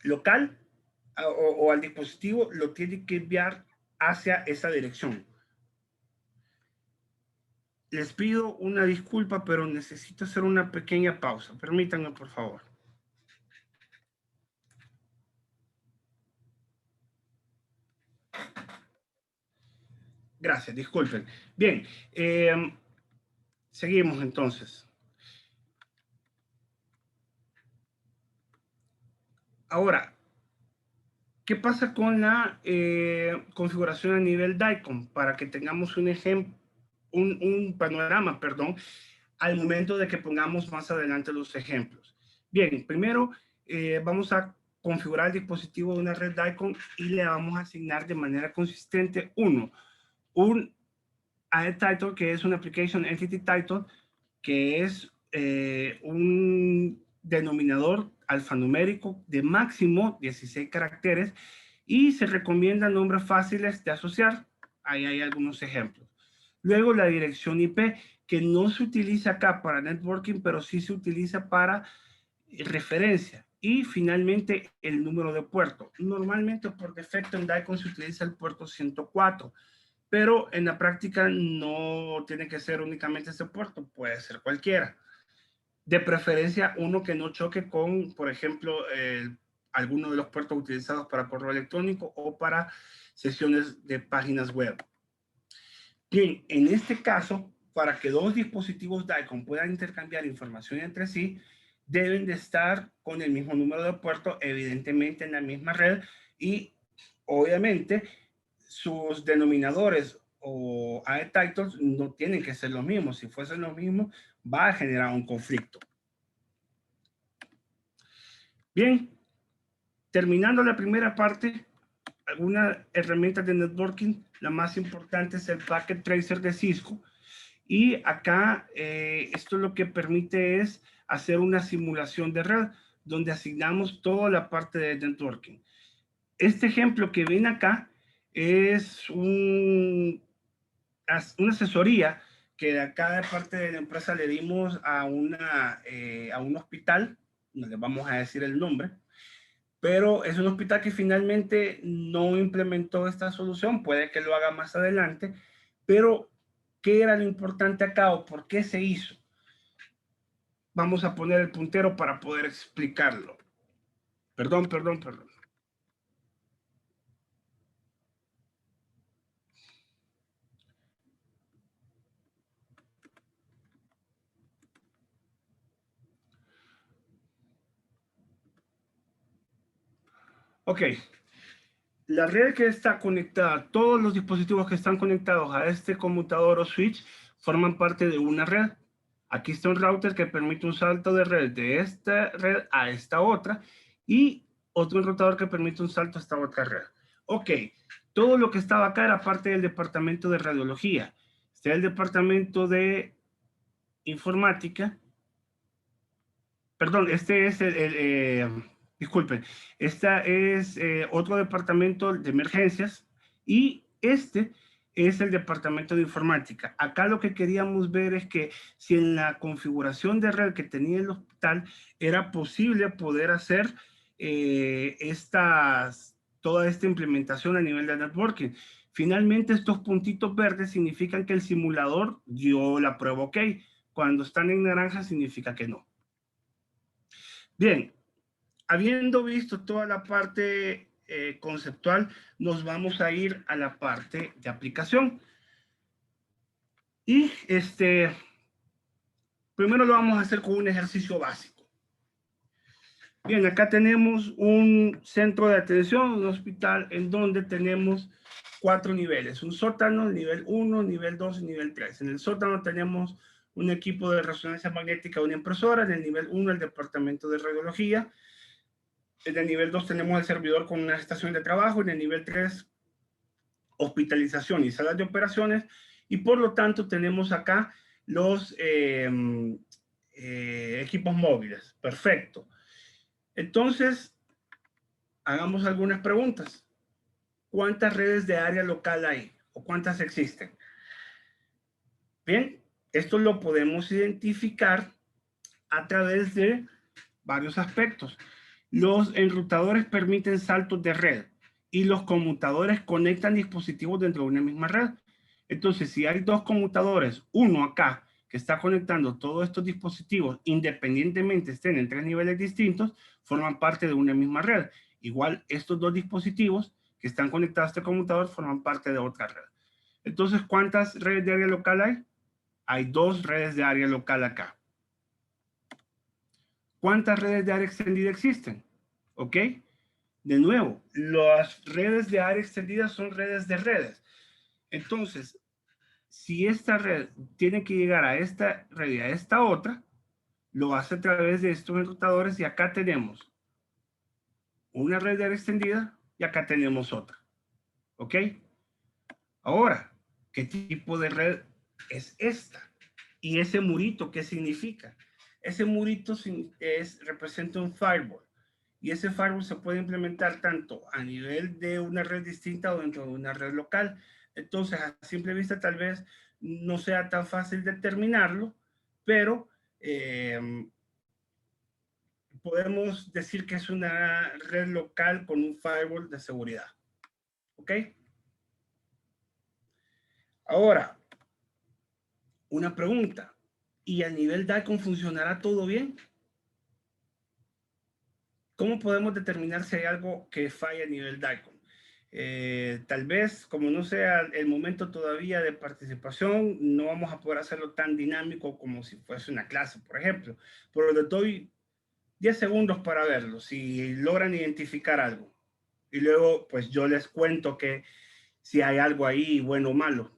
local o al dispositivo lo tiene que enviar hacia esa dirección. Les pido una disculpa, pero necesito hacer una pequeña pausa. Permítanme, por favor. Gracias, disculpen. Bien, seguimos entonces. Ahora, ¿qué pasa con la configuración a nivel DICOM? Para que tengamos un ejemplo, un panorama, perdón, al momento de que pongamos más adelante los ejemplos. Bien, primero vamos a configurar el dispositivo de una red DICOM y le vamos a asignar de manera consistente, un AE Title, que es un Application Entity Title, que es un denominador alfanumérico de máximo 16 caracteres y se recomiendan nombres fáciles de asociar. Ahí hay algunos ejemplos. Luego la dirección IP, que no se utiliza acá para networking, pero sí se utiliza para referencia. Y finalmente el número de puerto. Normalmente por defecto en DICOM se utiliza el puerto 104, pero en la práctica no tiene que ser únicamente ese puerto, puede ser cualquiera. De preferencia uno que no choque con, por ejemplo, alguno de los puertos utilizados para correo electrónico o para sesiones de páginas web. Bien, en este caso, para que dos dispositivos DICOM puedan intercambiar información entre sí, deben de estar con el mismo número de puertos, evidentemente en la misma red, y obviamente sus denominadores o AE titles no tienen que ser los mismos. Si fuesen los mismos, va a generar un conflicto. Bien, terminando la primera parte, algunas herramientas de networking, la más importante es el Packet Tracer de Cisco. Y acá esto lo que permite es hacer una simulación de red donde asignamos toda la parte de networking. Este ejemplo que ven acá es una asesoría que de acá de parte de la empresa le dimos a un hospital, no le vamos a decir el nombre, pero es un hospital que finalmente no implementó esta solución, puede que lo haga más adelante, pero ¿qué era lo importante acá o por qué se hizo? Vamos a poner el puntero para poder explicarlo. Perdón. Ok. La red que está conectada, todos los dispositivos que están conectados a este conmutador o switch forman parte de una red. Aquí está un router que permite un salto de red de esta red a esta otra y otro enrutador que permite un salto a esta otra red. Ok, todo lo que estaba acá era parte del departamento de radiología. Está el departamento de informática. Perdón, este es disculpen, este es otro departamento de emergencias y este es el departamento de informática. Acá lo que queríamos ver es que si en la configuración de red que tenía el hospital era posible poder hacer toda esta implementación a nivel de networking. Finalmente, estos puntitos verdes significan que el simulador dio la prueba OK. Cuando están en naranja significa que no. Bien, habiendo visto toda la parte conceptual, nos vamos a ir a la parte de aplicación. Y primero lo vamos a hacer con un ejercicio básico. Bien, acá tenemos un centro de atención, un hospital en donde tenemos 4 niveles. Un sótano, nivel 1, nivel 2 y nivel 3. En el sótano tenemos un equipo de resonancia magnética, una impresora. En el nivel 1, el departamento de radiología. En el nivel 2 tenemos el servidor con una estación de trabajo. En el nivel 3, hospitalización y salas de operaciones. Y por lo tanto tenemos acá los equipos móviles. Perfecto. Entonces, hagamos algunas preguntas. ¿Cuántas redes de área local hay? ¿O cuántas existen? Bien, esto lo podemos identificar a través de varios aspectos. Los enrutadores permiten saltos de red y los conmutadores conectan dispositivos dentro de una misma red. Entonces, si hay dos conmutadores, uno acá que está conectando todos estos dispositivos, independientemente estén en 3 niveles distintos, forman parte de una misma red. Igual, estos dos dispositivos que están conectados a este conmutador forman parte de otra red. Entonces, ¿cuántas redes de área local hay? Hay 2 redes de área local acá. ¿Cuántas redes de área extendida existen? ¿Ok? De nuevo, las redes de área extendida son redes de redes. Entonces, si esta red tiene que llegar a esta red y a esta otra, lo hace a través de estos enrutadores y acá tenemos una red de área extendida y acá tenemos otra. ¿Ok? Ahora, ¿qué tipo de red es esta? ¿Y ese murito qué significa? Ese murito representa un firewall. Y ese firewall se puede implementar tanto a nivel de una red distinta o dentro de una red local. Entonces, a simple vista tal vez no sea tan fácil determinarlo, pero podemos decir que es una red local con un firewall de seguridad. ¿Ok? Ahora, una pregunta. ¿Y a nivel DICOM funcionará todo bien? ¿Cómo podemos determinar si hay algo que falla a nivel DICOM? Tal vez, como no sea el momento todavía de participación, no vamos a poder hacerlo tan dinámico como si fuese una clase, por ejemplo. Pero les doy 10 segundos para verlo, si logran identificar algo. Y luego, pues yo les cuento que si hay algo ahí, bueno o malo.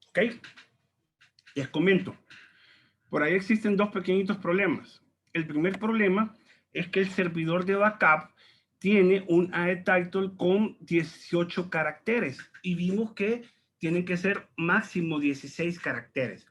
¿Ok? Les comento. Por ahí existen dos pequeñitos problemas. El primer problema es que el servidor de backup tiene un AE title con 18 caracteres y vimos que tienen que ser máximo 16 caracteres.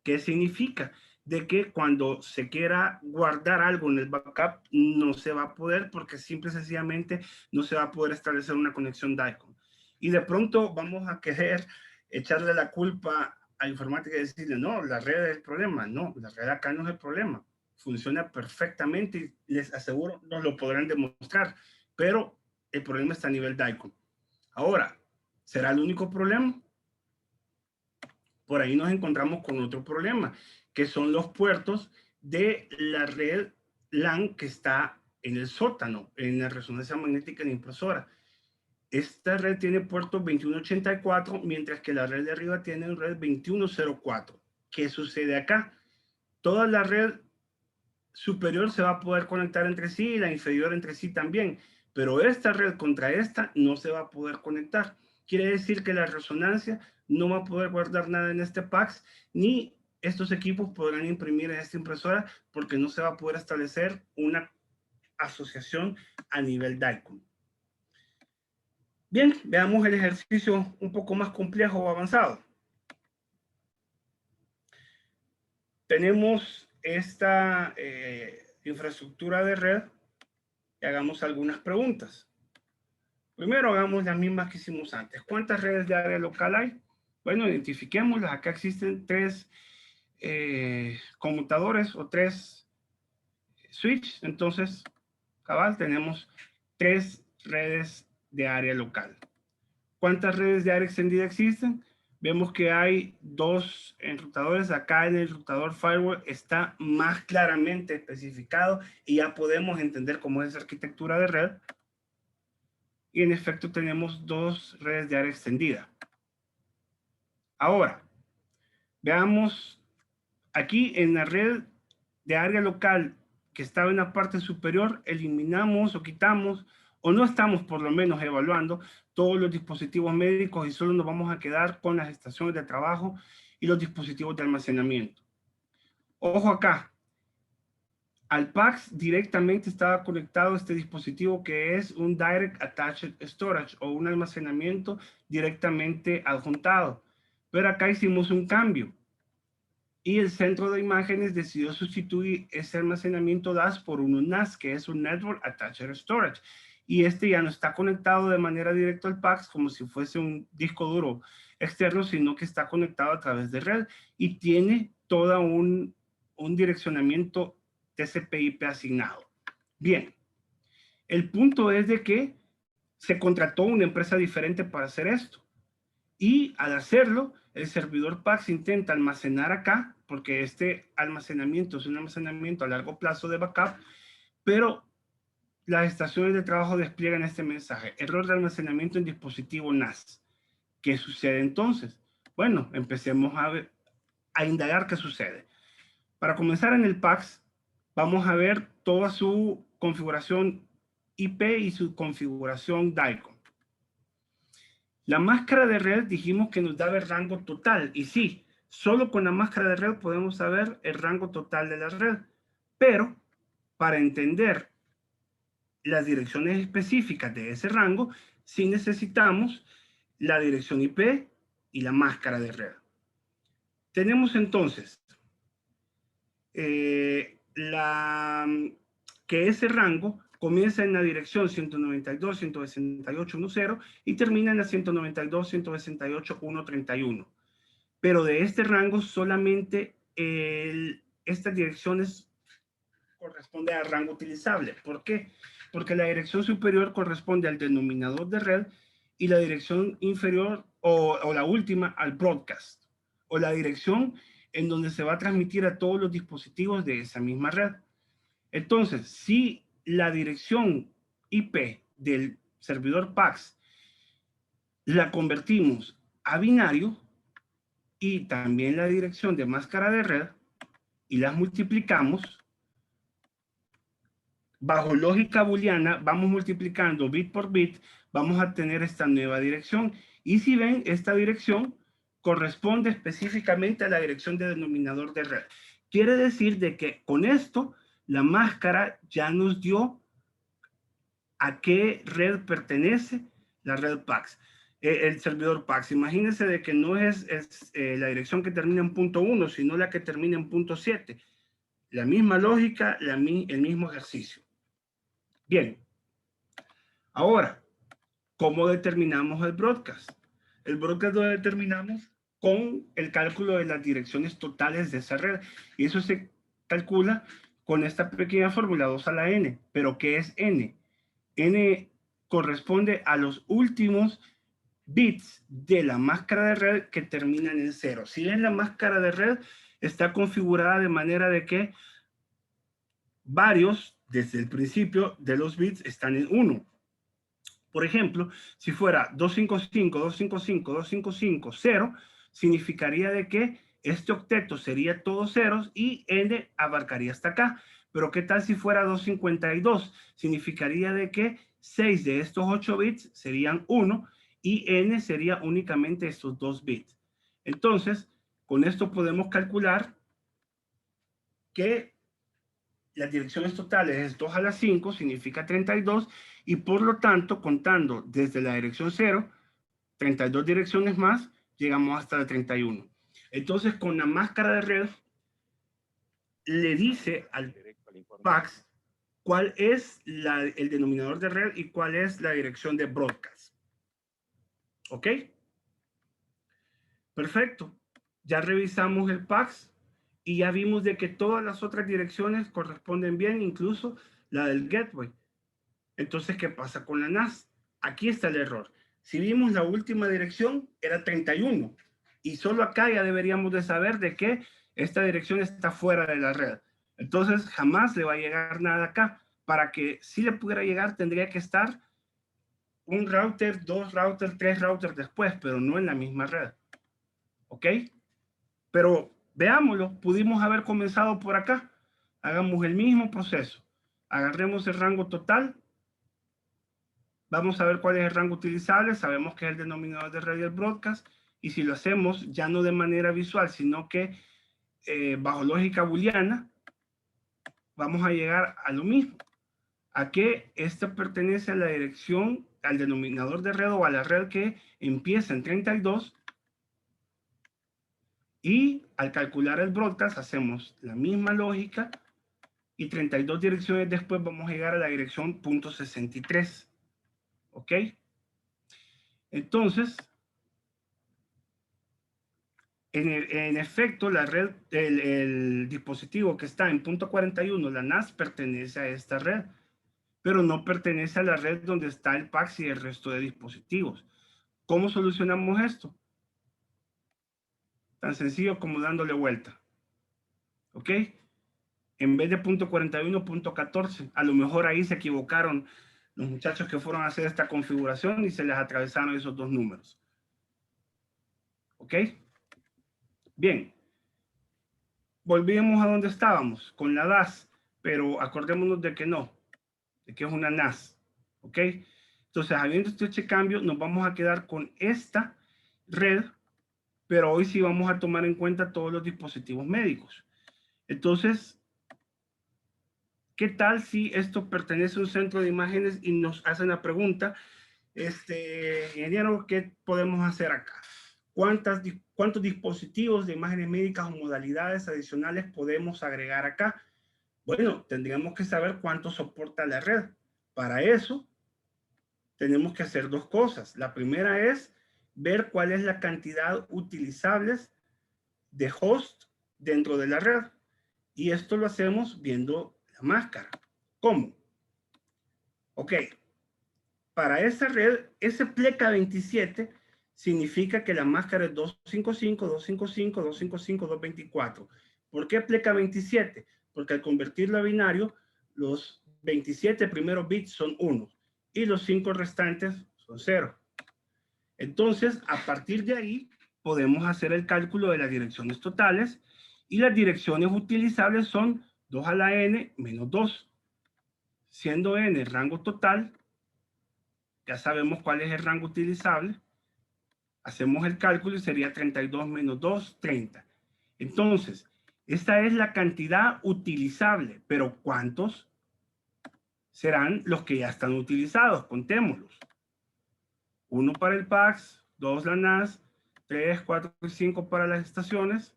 ¿Qué significa? De que cuando se quiera guardar algo en el backup no se va a poder porque simple y sencillamente no se va a poder establecer una conexión DICOM. Y de pronto vamos a querer echarle la culpa a informática y decirle, no, la red es el problema. No, la red acá no es el problema. Funciona perfectamente y les aseguro, nos lo podrán demostrar. Pero el problema está a nivel DICOM. Ahora, ¿será el único problema? Por ahí nos encontramos con otro problema, que son los puertos de la red LAN que está en el sótano, en la resonancia magnética de la impresora. Esta red tiene puerto 2184, mientras que la red de arriba tiene red 2104. ¿Qué sucede acá? Toda la red superior se va a poder conectar entre sí y la inferior entre sí también, pero esta red contra esta no se va a poder conectar. Quiere decir que la resonancia no va a poder guardar nada en este PAX, ni estos equipos podrán imprimir en esta impresora porque no se va a poder establecer una asociación a nivel DICOM. Bien, veamos el ejercicio un poco más complejo o avanzado. Tenemos esta infraestructura de red y hagamos algunas preguntas. Primero hagamos las mismas que hicimos antes. ¿Cuántas redes de área local hay? Bueno, identifiquémoslas. Acá existen 3 conmutadores o 3 switches. Entonces, cabal, tenemos 3 redes de área local. ¿Cuántas redes de área extendida existen? Vemos que hay 2 enrutadores. Acá en el enrutador firewall está más claramente especificado y ya podemos entender cómo es esa arquitectura de red. Y en efecto tenemos 2 redes de área extendida. Ahora, veamos aquí en la red de área local que estaba en la parte superior, eliminamos o quitamos, o no estamos por lo menos evaluando todos los dispositivos médicos y solo nos vamos a quedar con las estaciones de trabajo y los dispositivos de almacenamiento. Ojo acá, al PAX directamente estaba conectado este dispositivo que es un Direct Attached Storage o un almacenamiento directamente adjuntado. Pero acá hicimos un cambio y el centro de imágenes decidió sustituir ese almacenamiento DAS por un NAS, que es un Network Attached Storage. Y este ya no está conectado de manera directa al PAX como si fuese un disco duro externo, sino que está conectado a través de red y tiene todo un direccionamiento TCP/IP asignado. Bien, el punto es de que se contrató una empresa diferente para hacer esto. Y al hacerlo, el servidor PAX intenta almacenar acá, porque este almacenamiento es un almacenamiento a largo plazo de backup, pero las estaciones de trabajo despliegan este mensaje: error de almacenamiento en dispositivo NAS. ¿Qué sucede entonces? Bueno, empecemos a indagar qué sucede. Para comenzar en el PAX, vamos a ver toda su configuración IP y su configuración DICOM. La máscara de red dijimos que nos daba el rango total, y sí, Solo con la máscara de red podemos saber el rango total de la red, pero para entender las direcciones específicas de ese rango, sí necesitamos la dirección IP y la máscara de red. Tenemos entonces que ese rango comienza en la dirección 192.168.1.0 y termina en la 192.168.1.31. Pero de este rango solamente estas direcciones corresponden al rango utilizable. ¿Por qué? Porque la dirección superior corresponde al denominador de red y la dirección inferior o la última al broadcast, o la dirección en donde se va a transmitir a todos los dispositivos de esa misma red. Entonces, si la dirección IP del servidor PAX la convertimos a binario y también la dirección de máscara de red y las multiplicamos, bajo lógica booleana, vamos multiplicando bit por bit, vamos a tener esta nueva dirección. Y si ven, esta dirección corresponde específicamente a la dirección de denominador de red. Quiere decir de que con esto, la máscara ya nos dio a qué red pertenece la red PAX, el servidor PAX. Imagínense de que no es la dirección que termina en punto 1, sino la que termina en punto 7. La misma lógica, el mismo ejercicio. Bien, ahora, ¿cómo determinamos el broadcast? El broadcast lo determinamos con el cálculo de las direcciones totales de esa red. Y eso se calcula con esta pequeña fórmula 2 a la n. ¿Pero qué es n? N corresponde a los últimos bits de la máscara de red que terminan en 0. Si bien la máscara de red está configurada de manera de que varios, desde el principio de los bits, están en 1. Por ejemplo, si fuera 255, 255, 255, 0, significaría de que este octeto sería todos ceros y n abarcaría hasta acá. Pero ¿qué tal si fuera 252? Significaría de que 6 de estos 8 bits serían 1 y n sería únicamente estos 2 bits. Entonces, con esto podemos calcular que las direcciones totales es 2 a la 5, significa 32, y por lo tanto, contando desde la dirección 0, 32 direcciones más, llegamos hasta la 31. Entonces, con la máscara de red, le dice al PAX cuál es el denominador de red y cuál es la dirección de broadcast. ¿Ok? Perfecto. Ya revisamos el PAX y ya vimos de que todas las otras direcciones corresponden bien, incluso la del gateway. Entonces, ¿qué pasa con la NAS? Aquí está el error. Si vimos la última dirección, era 31. Y solo acá ya deberíamos de saber de que esta dirección está fuera de la red. Entonces, jamás le va a llegar nada acá. Para que sí le pudiera llegar, tendría que estar un router, dos routers, tres routers después, pero no en la misma red. ¿Ok? Pero veámoslo, pudimos haber comenzado por acá. Hagamos el mismo proceso. Agarremos el rango total. Vamos a ver cuál es el rango utilizable. Sabemos que es el denominador de red y el broadcast. Y si lo hacemos ya no de manera visual, sino que bajo lógica booleana, vamos a llegar a lo mismo. A que esto pertenece a la dirección, al denominador de red o a la red que empieza en 32. Y al calcular el broadcast hacemos la misma lógica y 32 direcciones después vamos a llegar a la dirección .63. ¿Ok? Entonces, en efecto, la red, el dispositivo que está en .41, la NAS, pertenece a esta red, pero no pertenece a la red donde está el PAX y el resto de dispositivos. ¿Cómo solucionamos esto? Tan sencillo como dándole vuelta. ¿Ok? En vez de .41, .14. A lo mejor ahí se equivocaron los muchachos que fueron a hacer esta configuración y se les atravesaron esos dos números. ¿Ok? Bien. Volvimos a donde estábamos, con la DAS, pero acordémonos de que no, de que es una NAS. ¿Ok? Entonces, habiendo hecho este cambio, nos vamos a quedar con esta red pero hoy sí vamos a tomar en cuenta todos los dispositivos médicos. Entonces, ¿qué tal si esto pertenece a un centro de imágenes y nos hacen la pregunta, ingeniero, ¿qué podemos hacer acá? ¿Cuántos dispositivos de imágenes médicas o modalidades adicionales podemos agregar acá? Bueno, tendríamos que saber cuánto soporta la red. Para eso, tenemos que hacer dos cosas. La primera es ver cuál es la cantidad utilizable de host dentro de la red. Y esto lo hacemos viendo la máscara. ¿Cómo? Ok. Para esa red, ese pleca 27 significa que la máscara es 255, 255, 255, 224. ¿Por qué pleca 27? Porque al convertirlo a binario, los 27 primeros bits son 1 y los 5 restantes son 0. Entonces, a partir de ahí, podemos hacer el cálculo de las direcciones totales y las direcciones utilizables son 2 a la n menos 2, siendo n el rango total. Ya sabemos cuál es el rango utilizable. Hacemos el cálculo y sería 32 menos 2, 30. Entonces, esta es la cantidad utilizable, pero ¿cuántos serán los que ya están utilizados? Contémoslos. 1 para el PAX, 2 la NAS, 3, 4 y 5 para las estaciones,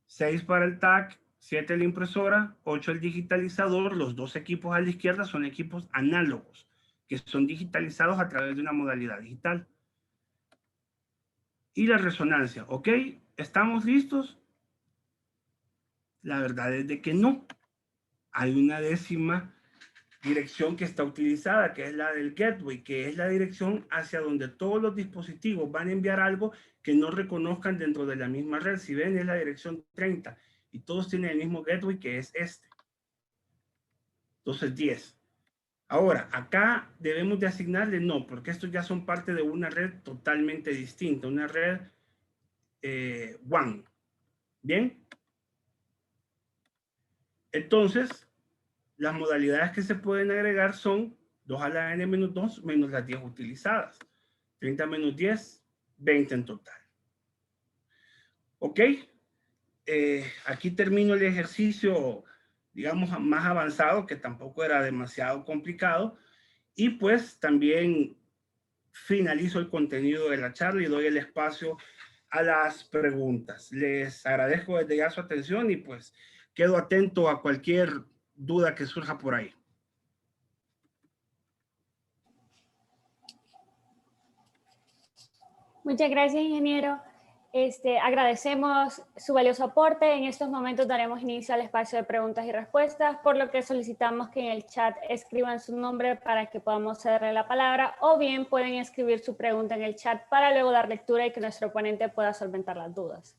6 para el TAC, 7 la impresora, 8 el digitalizador. Los dos equipos a la izquierda son equipos análogos, que son digitalizados a través de una modalidad digital. Y la resonancia, ¿ok? ¿Estamos listos? La verdad es de que no. Hay una décima dirección que está utilizada, que es la del gateway, que es la dirección hacia donde todos los dispositivos van a enviar algo que no reconozcan dentro de la misma red. Si ven, es la dirección 30 y todos tienen el mismo gateway, que es este. Entonces 10. Ahora, acá debemos de asignarle no, porque estos ya son parte de una red totalmente distinta, una red WAN. ¿Bien? Entonces, las modalidades que se pueden agregar son 2 a la n menos 2 menos las 10 utilizadas. 30 menos 10, 20 en total. ¿Ok? Aquí termino el ejercicio, digamos, más avanzado, que tampoco era demasiado complicado. Y pues también finalizo el contenido de la charla y doy el espacio a las preguntas. Les agradezco desde ya su atención y pues quedo atento a cualquier duda que surja por ahí. Muchas gracias, ingeniero. Agradecemos su valioso aporte. En estos momentos daremos inicio al espacio de preguntas y respuestas, por lo que solicitamos que en el chat escriban su nombre para que podamos cederle la palabra, o bien pueden escribir su pregunta en el chat para luego dar lectura y que nuestro ponente pueda solventar las dudas.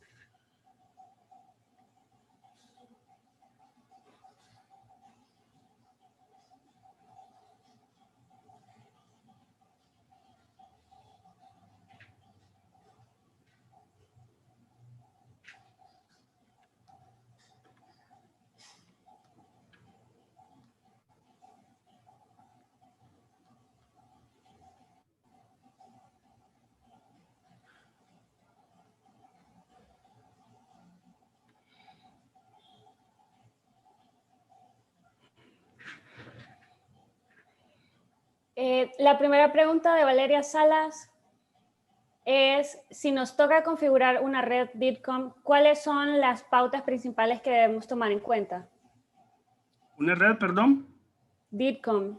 La primera pregunta de Valeria Salas es, si nos toca configurar una red DITCOM, ¿cuáles son las pautas principales que debemos tomar en cuenta? ¿Una red, perdón? DITCOM.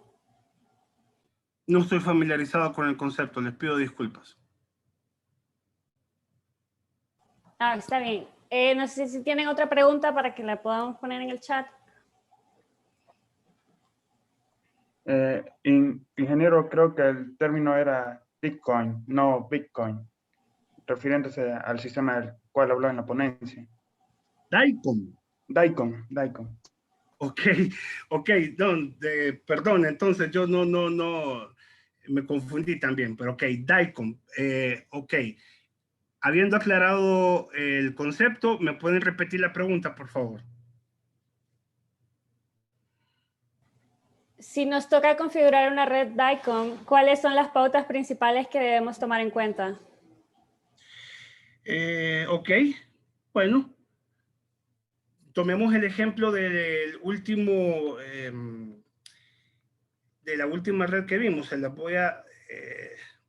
No estoy familiarizado con el concepto, les pido disculpas. Está bien. No sé si tienen otra pregunta para que la podamos poner en el chat. Ingeniero, creo que el término era Bitcoin, no Bitcoin, refiriéndose al sistema del cual habló en la ponencia. DICOM. DICOM. Ok, no, perdón, entonces yo no, me confundí también, pero ok, DICOM, ok. Habiendo aclarado el concepto, ¿me pueden repetir la pregunta, por favor? Si nos toca configurar una red DICOM, ¿cuáles son las pautas principales que debemos tomar en cuenta? Ok, bueno, tomemos el ejemplo del último, de la última red que vimos. Se la voy a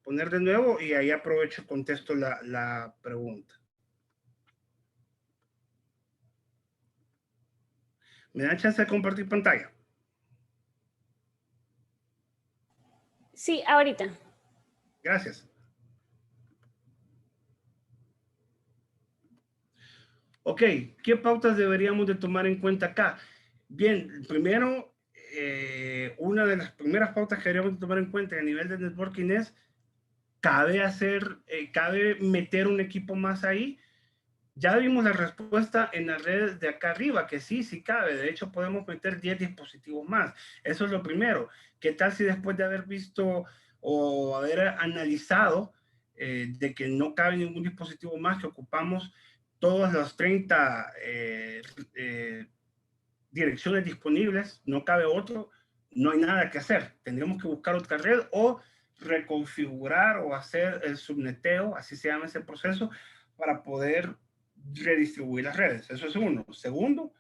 poner de nuevo y ahí aprovecho y contesto la pregunta. ¿Me da chance de compartir pantalla? Sí, ahorita. Gracias. Ok, ¿qué pautas deberíamos de tomar en cuenta acá? Bien, primero, una de las primeras pautas que deberíamos de tomar en cuenta a nivel de networking es, cabe meter un equipo más ahí. Ya vimos la respuesta en las redes de acá arriba, que sí, sí cabe. De hecho, podemos meter 10 dispositivos más. Eso es lo primero. ¿Qué tal si después de haber visto o haber analizado de que no cabe ningún dispositivo más, que ocupamos todas las 30 direcciones disponibles, no cabe otro, no hay nada que hacer? Tendríamos que buscar otra red o reconfigurar o hacer el subneteo, así se llama ese proceso, para poder redistribuir las redes. Eso es uno. Segundo,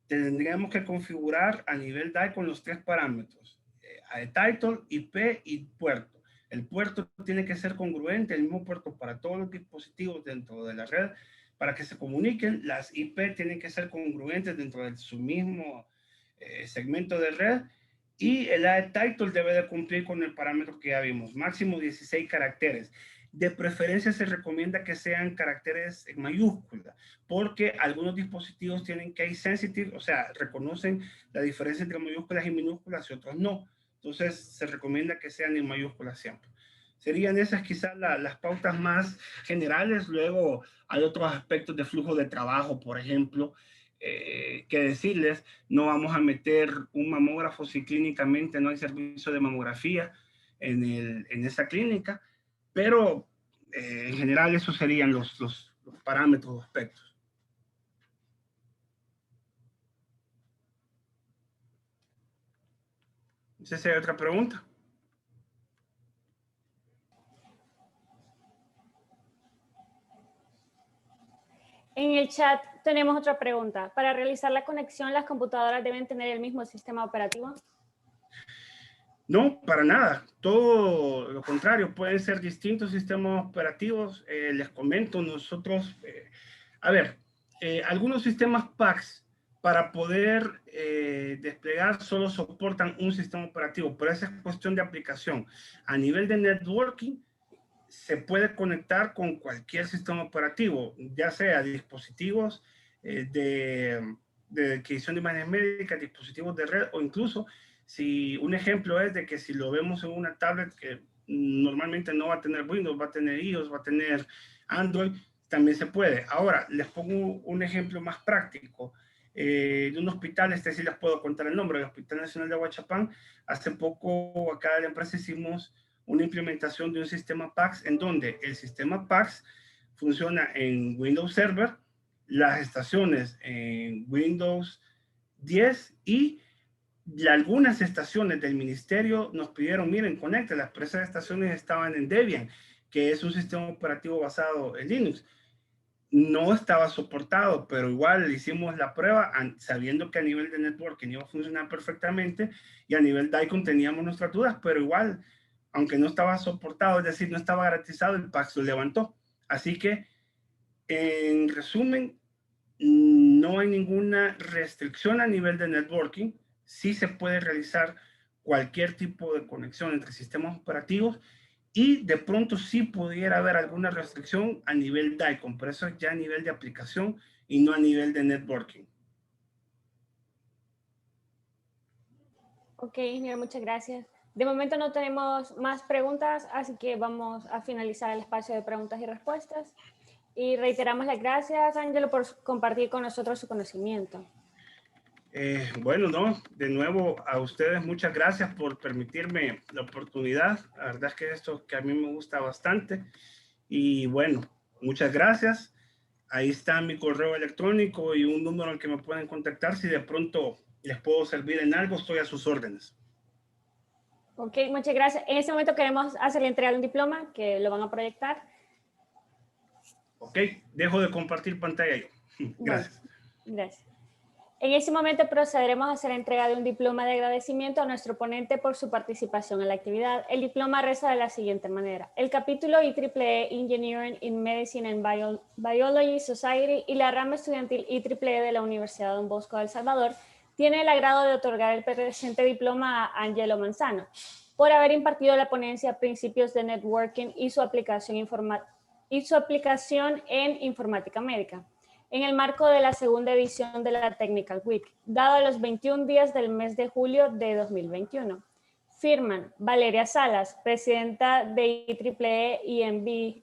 tendríamos que configurar a nivel DAI con los 3 parámetros, title, IP y puerto. El puerto tiene que ser congruente, el mismo puerto para todos los dispositivos dentro de la red para que se comuniquen. Las IP tienen que ser congruentes dentro de su mismo segmento de red. Y el title debe de cumplir con el parámetro que ya vimos, máximo 16 caracteres. De preferencia se recomienda que sean caracteres en mayúscula, porque algunos dispositivos tienen case sensitive, o sea, reconocen la diferencia entre mayúsculas y minúsculas y otros no. Entonces se recomienda que sean en mayúsculas siempre. Serían esas quizás las pautas más generales. Luego hay otros aspectos de flujo de trabajo, por ejemplo, que decirles, no vamos a meter un mamógrafo si clínicamente no hay servicio de mamografía en esa clínica, pero en general esos serían los parámetros o aspectos. No sé si hay otra pregunta. En el chat tenemos otra pregunta. ¿Para realizar la conexión, las computadoras deben tener el mismo sistema operativo? No, para nada. Todo lo contrario, pueden ser distintos sistemas operativos. Les comento, nosotros, algunos sistemas PACS para poder desplegar solo soportan un sistema operativo, pero esa es cuestión de aplicación. A nivel de networking, se puede conectar con cualquier sistema operativo, ya sea dispositivos de adquisición de imágenes médicas, dispositivos de red, o incluso, si un ejemplo es de que si lo vemos en una tablet que normalmente no va a tener Windows, va a tener iOS, va a tener Android, también se puede. Ahora, les pongo un ejemplo más práctico. De un hospital, este sí les puedo contar el nombre, el Hospital Nacional de Huachapán. Hace poco acá en la empresa hicimos una implementación de un sistema PACS en donde el sistema PACS funciona en Windows Server, las estaciones en Windows 10 y algunas estaciones del ministerio nos pidieron, miren, conéctelas, pero esas estaciones estaban en Debian, que es un sistema operativo basado en Linux. No estaba soportado, pero igual hicimos la prueba sabiendo que a nivel de networking iba a funcionar perfectamente y a nivel DICOM teníamos nuestras dudas, pero igual, aunque no estaba soportado, es decir, no estaba garantizado, el PACS lo levantó. Así que, en resumen, no hay ninguna restricción a nivel de networking. Sí se puede realizar cualquier tipo de conexión entre sistemas operativos y de pronto sí pudiera haber alguna restricción a nivel DICOM, pero eso es ya a nivel de aplicación y no a nivel de networking. Ok, ingeniero, muchas gracias. De momento no tenemos más preguntas, así que vamos a finalizar el espacio de preguntas y respuestas. Y reiteramos las gracias, Ángelo, por compartir con nosotros su conocimiento. Bueno, no, de nuevo a ustedes muchas gracias por permitirme la oportunidad. La verdad es que esto que a mí me gusta bastante. Y bueno, muchas gracias. Ahí está mi correo electrónico y un número al que me pueden contactar. Si de pronto les puedo servir en algo, estoy a sus órdenes. Ok, muchas gracias. En este momento queremos hacerle entregar un diploma que lo van a proyectar. Ok, dejo de compartir pantalla yo. Gracias. Bueno, gracias. En este momento procederemos a hacer entrega de un diploma de agradecimiento a nuestro ponente por su participación en la actividad. El diploma reza de la siguiente manera. El capítulo IEEE Engineering in Medicine and Biology Society y la rama estudiantil IEEE de la Universidad Don Bosco de El Salvador tiene el agrado de otorgar el presente diploma a Angelo Manzano por haber impartido la ponencia Principios de Networking y su aplicación en informática médica, en el marco de la segunda edición de la Technical Week, dado los 21 días del mes de julio de 2021. Firman Valeria Salas, presidenta de IEEE INB,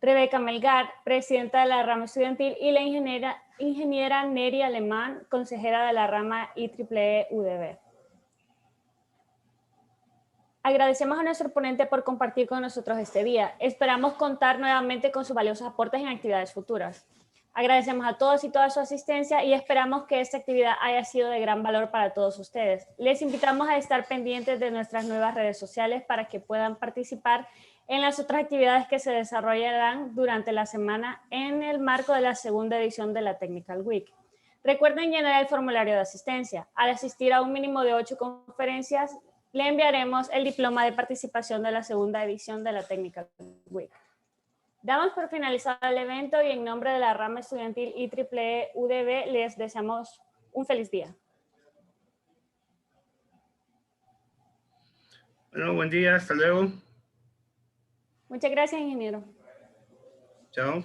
Rebeca Melgar, presidenta de la rama estudiantil, y la ingeniera Neri Alemán, consejera de la rama IEEE UDB. Agradecemos a nuestro ponente por compartir con nosotros este día. Esperamos contar nuevamente con sus valiosos aportes en actividades futuras. Agradecemos a todos y todas su asistencia y esperamos que esta actividad haya sido de gran valor para todos ustedes. Les invitamos a estar pendientes de nuestras nuevas redes sociales para que puedan participar en las otras actividades que se desarrollarán durante la semana en el marco de la segunda edición de la Technical Week. Recuerden llenar el formulario de asistencia. Al asistir a un mínimo de 8 conferencias, le enviaremos el diploma de participación de la segunda edición de la Technical Week. Damos por finalizado el evento y en nombre de la rama estudiantil IEEE UDB les deseamos un feliz día. Bueno, buen día, hasta luego. Muchas gracias, ingeniero. Chao.